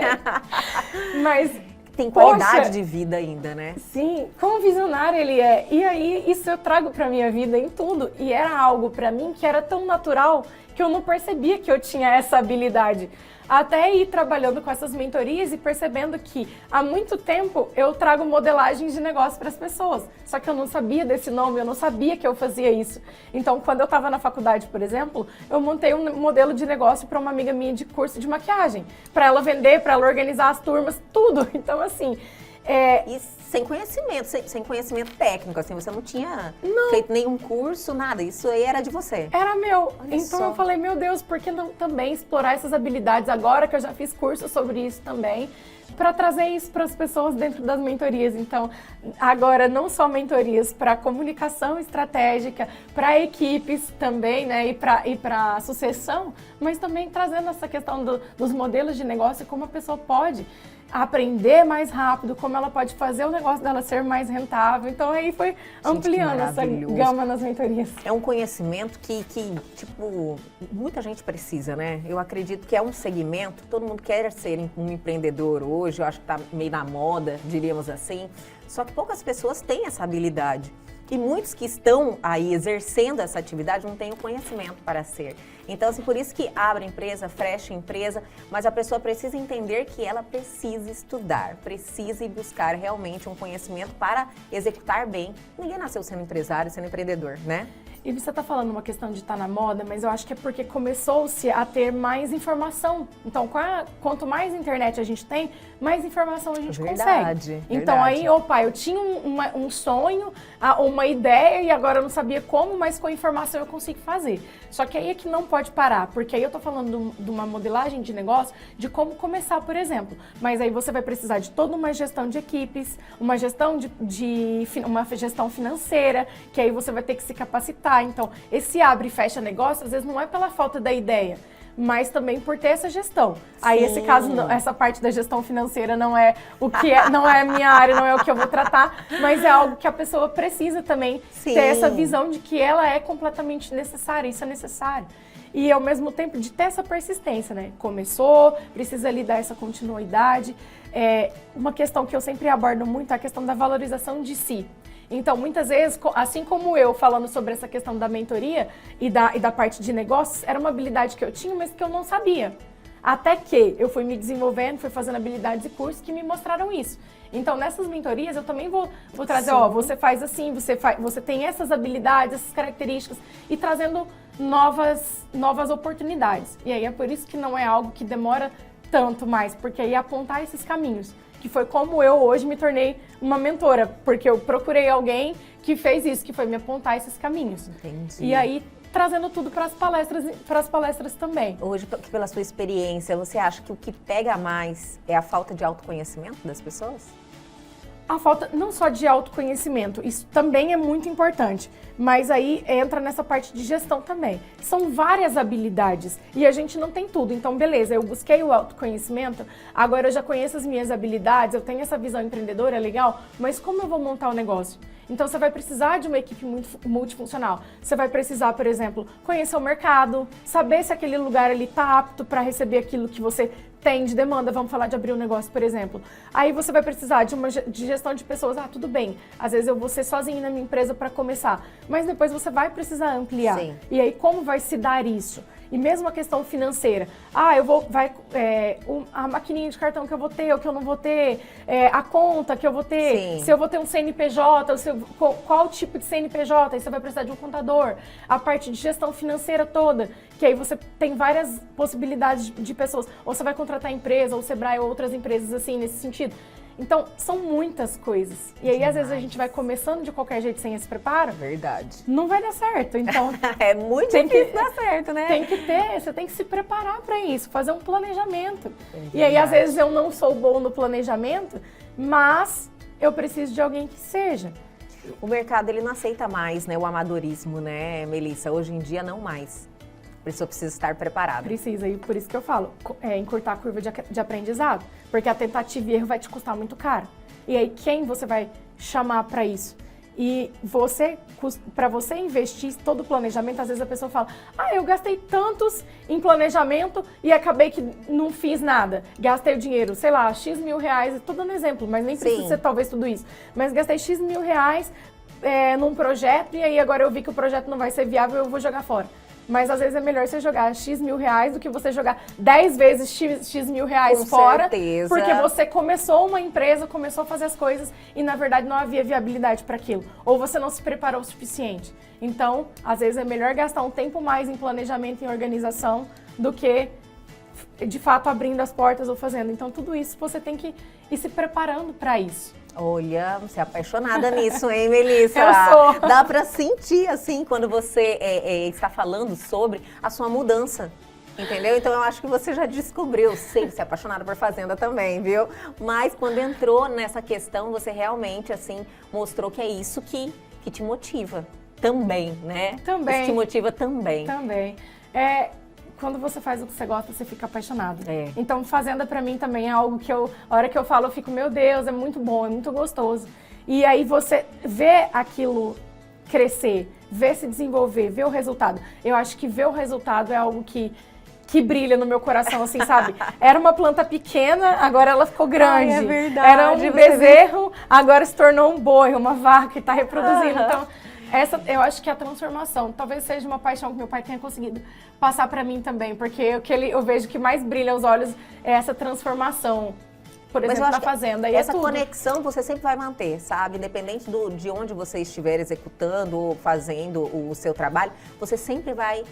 Mas... Tem qualidade de vida ainda, né? Sim, quão visionário ele é. E aí, isso eu trago pra minha vida em tudo. E era algo pra mim que era tão natural que eu não percebia que eu tinha essa habilidade. Até ir trabalhando com essas mentorias e percebendo que há muito tempo eu trago modelagens de negócio para as pessoas. Só que eu não sabia desse nome, eu não sabia que eu fazia isso. Então, quando eu estava na faculdade, por exemplo, eu montei um modelo de negócio para uma amiga minha de curso de maquiagem. Para ela vender, para ela organizar as turmas, tudo. Então, assim, E sem conhecimento técnico, assim, você não tinha feito nenhum curso, nada, isso aí era de você. Era meu. Olha então só. Eu falei, meu Deus, por que não também explorar essas habilidades agora que eu já fiz curso sobre isso também, para trazer isso para as pessoas dentro das mentorias. Então, agora não só mentorias para comunicação estratégica, para equipes também, né, e para sucessão, mas também trazendo essa questão dos modelos de negócio, como a pessoa pode aprender mais rápido, como ela pode fazer o negócio dela ser mais rentável. Então aí foi ampliando essa gama nas mentorias. É um conhecimento que, tipo, muita gente precisa, né? Eu acredito que é um segmento, todo mundo quer ser um empreendedor hoje, eu acho que tá meio na moda, diríamos assim, só que poucas pessoas têm essa habilidade. E muitos que estão aí exercendo essa atividade não têm o conhecimento para ser. Então, assim, por isso que abre empresa, fecha empresa, mas a pessoa precisa entender que ela precisa estudar, precisa ir buscar realmente um conhecimento para executar bem. Ninguém nasceu sendo empresário, sendo empreendedor, né? E você está falando uma questão de estar na moda, mas eu acho que é porque começou-se a ter mais informação. Então, quanto mais internet a gente tem, mais informação a gente consegue. Então, aí, opa, eu tinha um sonho, uma ideia e agora eu não sabia como, mas com a informação eu consigo fazer. Só que aí é que não pode parar, porque aí eu tô falando de uma modelagem de negócio, de como começar, por exemplo. Mas aí você vai precisar de toda uma gestão de equipes, uma gestão uma gestão financeira, que aí você vai ter que se capacitar. Então, esse abre e fecha negócio, às vezes não é pela falta da ideia, mas também por ter essa gestão. Sim. Aí, esse caso, essa parte da gestão financeira não é não é a minha área, não é o que eu vou tratar, mas é algo que a pessoa precisa também ter essa visão de que ela é completamente necessária, isso é necessário. E, ao mesmo tempo, de ter essa persistência, né? Começou, precisa lhe dar essa continuidade. Uma questão que eu sempre abordo muito é a questão da valorização de si. Então, muitas vezes, assim como eu falando sobre essa questão da mentoria e da parte de negócios, era uma habilidade que eu tinha, mas que eu não sabia. Até que eu fui me desenvolvendo, fui fazendo habilidades e cursos que me mostraram isso. Então, nessas mentorias, eu também vou trazer, você faz assim, você tem essas habilidades, essas características, e trazendo novas oportunidades. E aí é por isso que não é algo que demora tanto mais, porque aí é apontar esses caminhos. Que foi como eu hoje me tornei uma mentora, porque eu procurei alguém que fez isso, que foi me apontar esses caminhos. Entendi. E aí, trazendo tudo para as palestras também. Hoje, pela sua experiência, você acha que o que pega mais é a falta de autoconhecimento das pessoas? A falta não só de autoconhecimento, isso também é muito importante, mas aí entra nessa parte de gestão também. São várias habilidades e a gente não tem tudo. Então, beleza, eu busquei o autoconhecimento, agora eu já conheço as minhas habilidades, eu tenho essa visão empreendedora, legal, mas como eu vou montar o negócio? Então, você vai precisar de uma equipe multifuncional. Você vai precisar, por exemplo, conhecer o mercado, saber se aquele lugar ali está apto para receber aquilo que você tem de demanda. Vamos falar de abrir um negócio, por exemplo. Aí você vai precisar de gestão de pessoas. Ah, tudo bem, às vezes eu vou ser sozinha na minha empresa para começar, mas depois você vai precisar ampliar. Sim. E aí, como vai se dar isso? E mesmo a questão financeira. A maquininha de cartão que eu vou ter, ou que eu não vou ter, a conta que eu vou ter, Sim. se eu vou ter um CNPJ, qual tipo de CNPJ, aí você vai precisar de um contador. A parte de gestão financeira toda, que aí você tem várias possibilidades de pessoas. Ou você vai contratar empresa, ou o Sebrae, ou outras empresas assim, nesse sentido. Então, são muitas coisas. E aí, às vezes, a gente vai começando de qualquer jeito sem esse preparo. Verdade. Não vai dar certo. Então, é muito difícil dar certo, né? Você tem que se preparar para isso, fazer um planejamento. E aí, às vezes, eu não sou bom no planejamento, mas eu preciso de alguém que seja. O mercado, ele não aceita mais, né, o amadorismo, né, Melissa? Hoje em dia, não mais. A pessoa precisa estar preparada. Precisa, e por isso que eu falo, encurtar a curva de aprendizado. Porque a tentativa e erro vai te custar muito caro. E aí, quem você vai chamar para isso? E para você investir todo o planejamento, às vezes a pessoa fala, eu gastei tantos em planejamento e acabei que não fiz nada. Gastei o dinheiro, sei lá, X mil reais, estou dando exemplo, mas nem precisa ser talvez tudo isso. Mas gastei X mil reais num projeto e aí agora eu vi que o projeto não vai ser viável e eu vou jogar fora. Mas às vezes é melhor você jogar X mil reais do que você jogar 10 vezes X mil reais com fora. Certeza. Porque você começou uma empresa, começou a fazer as coisas e na verdade não havia viabilidade para aquilo. Ou você não se preparou o suficiente. Então, às vezes é melhor gastar um tempo mais em planejamento e em organização do que de fato abrindo as portas ou fazendo. Então tudo isso você tem que ir se preparando para isso. Olha, você é apaixonada nisso, hein, Melissa? Eu sou. Dá pra sentir, assim, quando você está falando sobre a sua mudança. Entendeu? Então eu acho que você já descobriu, sei que você é apaixonada por fazenda também, viu? Mas quando entrou nessa questão, você realmente, assim, mostrou que é isso que te motiva também, né? Também. Isso te motiva também. Também. Quando você faz o que você gosta, você fica apaixonado. É. Então, fazenda pra mim também é algo que a hora que eu falo, eu fico, meu Deus, é muito bom, é muito gostoso. E aí você vê aquilo crescer, vê se desenvolver, vê o resultado. Eu acho que ver o resultado é algo que brilha no meu coração, assim, sabe? Era uma planta pequena, agora ela ficou grande. Ai, é verdade. Era um bezerro, agora se tornou um boi, uma vaca que está reproduzindo. Então, eu acho que é a transformação. Talvez seja uma paixão que meu pai tenha conseguido passar para mim também, porque eu vejo que mais brilha aos olhos é essa transformação. Por exemplo, na fazenda. E essa conexão você sempre vai manter, sabe? Independente de onde você estiver executando ou fazendo o seu trabalho, você sempre vai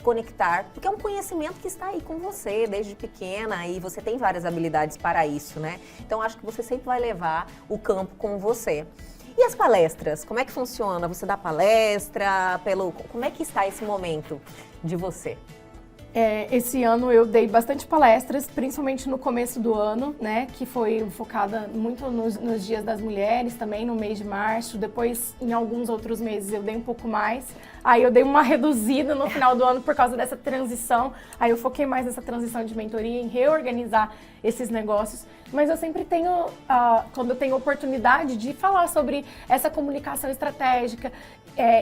conectar, porque é um conhecimento que está aí com você desde pequena e você tem várias habilidades para isso, né? Então acho que você sempre vai levar o campo com você. E as palestras, como é que funciona? Você dá palestra, como é que está esse momento de você? Esse ano eu dei bastante palestras, principalmente no começo do ano, né? Que foi focada muito nos Dias das Mulheres, também no mês de março. Depois, em alguns outros meses, eu dei um pouco mais. Aí eu dei uma reduzida no final do ano por causa dessa transição. Aí eu foquei mais nessa transição de mentoria, em reorganizar esses negócios. Mas eu sempre tenho, quando eu tenho oportunidade de falar sobre essa comunicação estratégica,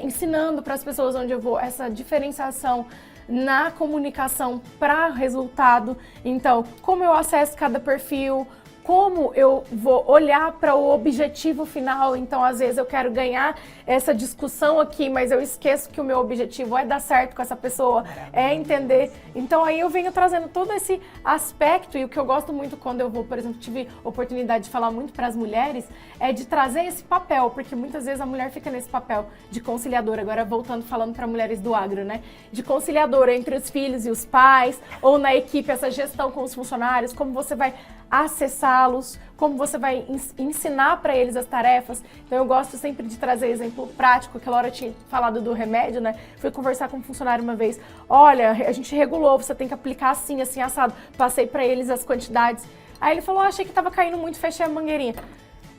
ensinando para as pessoas onde eu vou, essa diferenciação na comunicação para resultado. Então, como eu acesso cada perfil, como eu vou olhar para o objetivo final. Então, às vezes eu quero ganhar essa discussão aqui, mas eu esqueço que o meu objetivo é dar certo com essa pessoa, é entender. Então, aí eu venho trazendo todo esse aspecto, e o que eu gosto muito quando eu vou, por exemplo, tive oportunidade de falar muito para as mulheres, é de trazer esse papel, porque muitas vezes a mulher fica nesse papel de conciliadora, agora voltando, falando para mulheres do agro, né? De conciliadora entre os filhos e os pais, ou na equipe, essa gestão com os funcionários, como você vai acessá-los, como você vai ensinar para eles as tarefas. Então eu gosto sempre de trazer exemplo prático. Aquela hora eu tinha falado do remédio, né? Fui conversar com um funcionário uma vez. Olha, a gente regulou, você tem que aplicar assim, assim, assado. Passei para eles as quantidades. Aí ele falou, achei que tava caindo muito, fechei a mangueirinha.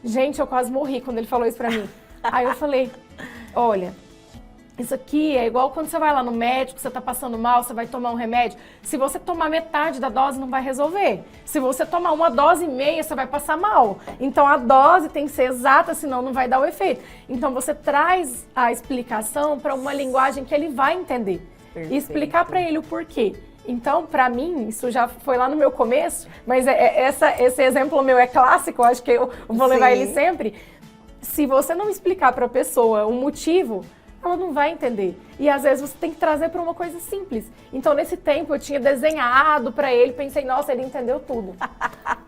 Gente, eu quase morri quando ele falou isso para mim. Aí eu falei, olha, isso aqui é igual quando você vai lá no médico, você tá passando mal, você vai tomar um remédio. Se você tomar metade da dose, não vai resolver. Se você tomar uma dose e meia, você vai passar mal. Então a dose tem que ser exata, senão não vai dar o efeito. Então você traz a explicação para uma linguagem que ele vai entender. Perfeito. E explicar para ele o porquê. Então, para mim, isso já foi lá no meu começo, mas esse exemplo meu é clássico, eu acho que eu vou levar ele sempre. Se você não explicar para a pessoa o motivo, ela não vai entender. E às vezes você tem que trazer para uma coisa simples. Então, nesse tempo, eu tinha desenhado para ele, pensei, nossa, ele entendeu tudo.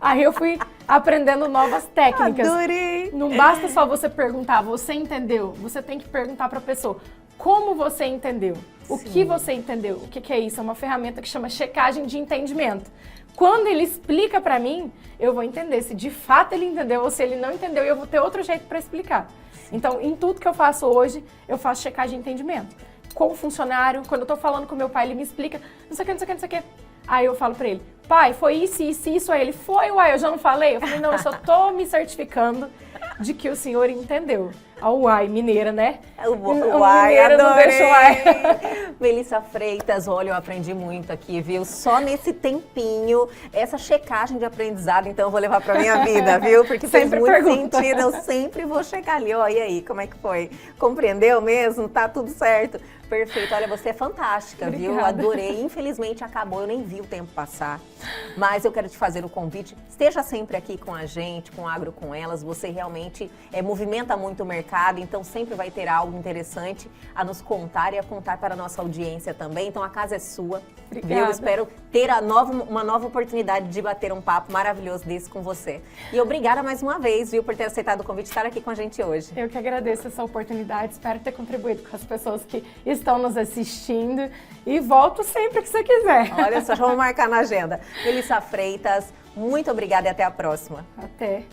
Aí eu fui aprendendo novas técnicas. Adorei! Não basta só você perguntar, você entendeu? Você tem que perguntar para a pessoa, como você entendeu? O que você entendeu? O que é isso? É uma ferramenta que chama checagem de entendimento. Quando ele explica para mim, eu vou entender se de fato ele entendeu ou se ele não entendeu, e eu vou ter outro jeito para explicar. Então, em tudo que eu faço hoje, eu faço checagem de entendimento. Com o funcionário, quando eu tô falando com meu pai, ele me explica, não sei o que, não sei o que, não sei o que. Aí eu falo pra ele, pai, foi isso, isso, isso. Aí ele, foi, uai, eu já não falei? Eu falei, não, eu só tô me certificando de que o senhor entendeu. A uai, mineira, né? O uai, mineira adorei. Não deixa o uai. Melissa Freitas, olha, eu aprendi muito aqui, viu? Só nesse tempinho, essa checagem de aprendizado, então eu vou levar pra minha vida, viu? Porque sempre fez muito pergunta. sentido, eu sempre vou checar ali, ó, e aí, como é que foi? Compreendeu mesmo? Tá tudo certo? Perfeito, olha, você é fantástica, Obrigada. viu? Adorei, infelizmente acabou, eu nem vi o tempo passar, mas eu quero te fazer o convite, esteja sempre aqui com a gente, com Agro com Elas, você realmente movimenta muito o mercado, então sempre vai ter algo interessante a nos contar e a contar para a nossa audiência também, então a casa é sua, Obrigada. viu? Espero ter uma nova oportunidade de bater um papo maravilhoso desse com você. E obrigada mais uma vez, viu, por ter aceitado o convite de estar aqui com a gente hoje. Eu que agradeço essa oportunidade, espero ter contribuído com as pessoas que estão nos assistindo e volto sempre que você quiser. Olha só, vamos marcar na agenda. Melissa Freitas, muito obrigada e até a próxima. Até.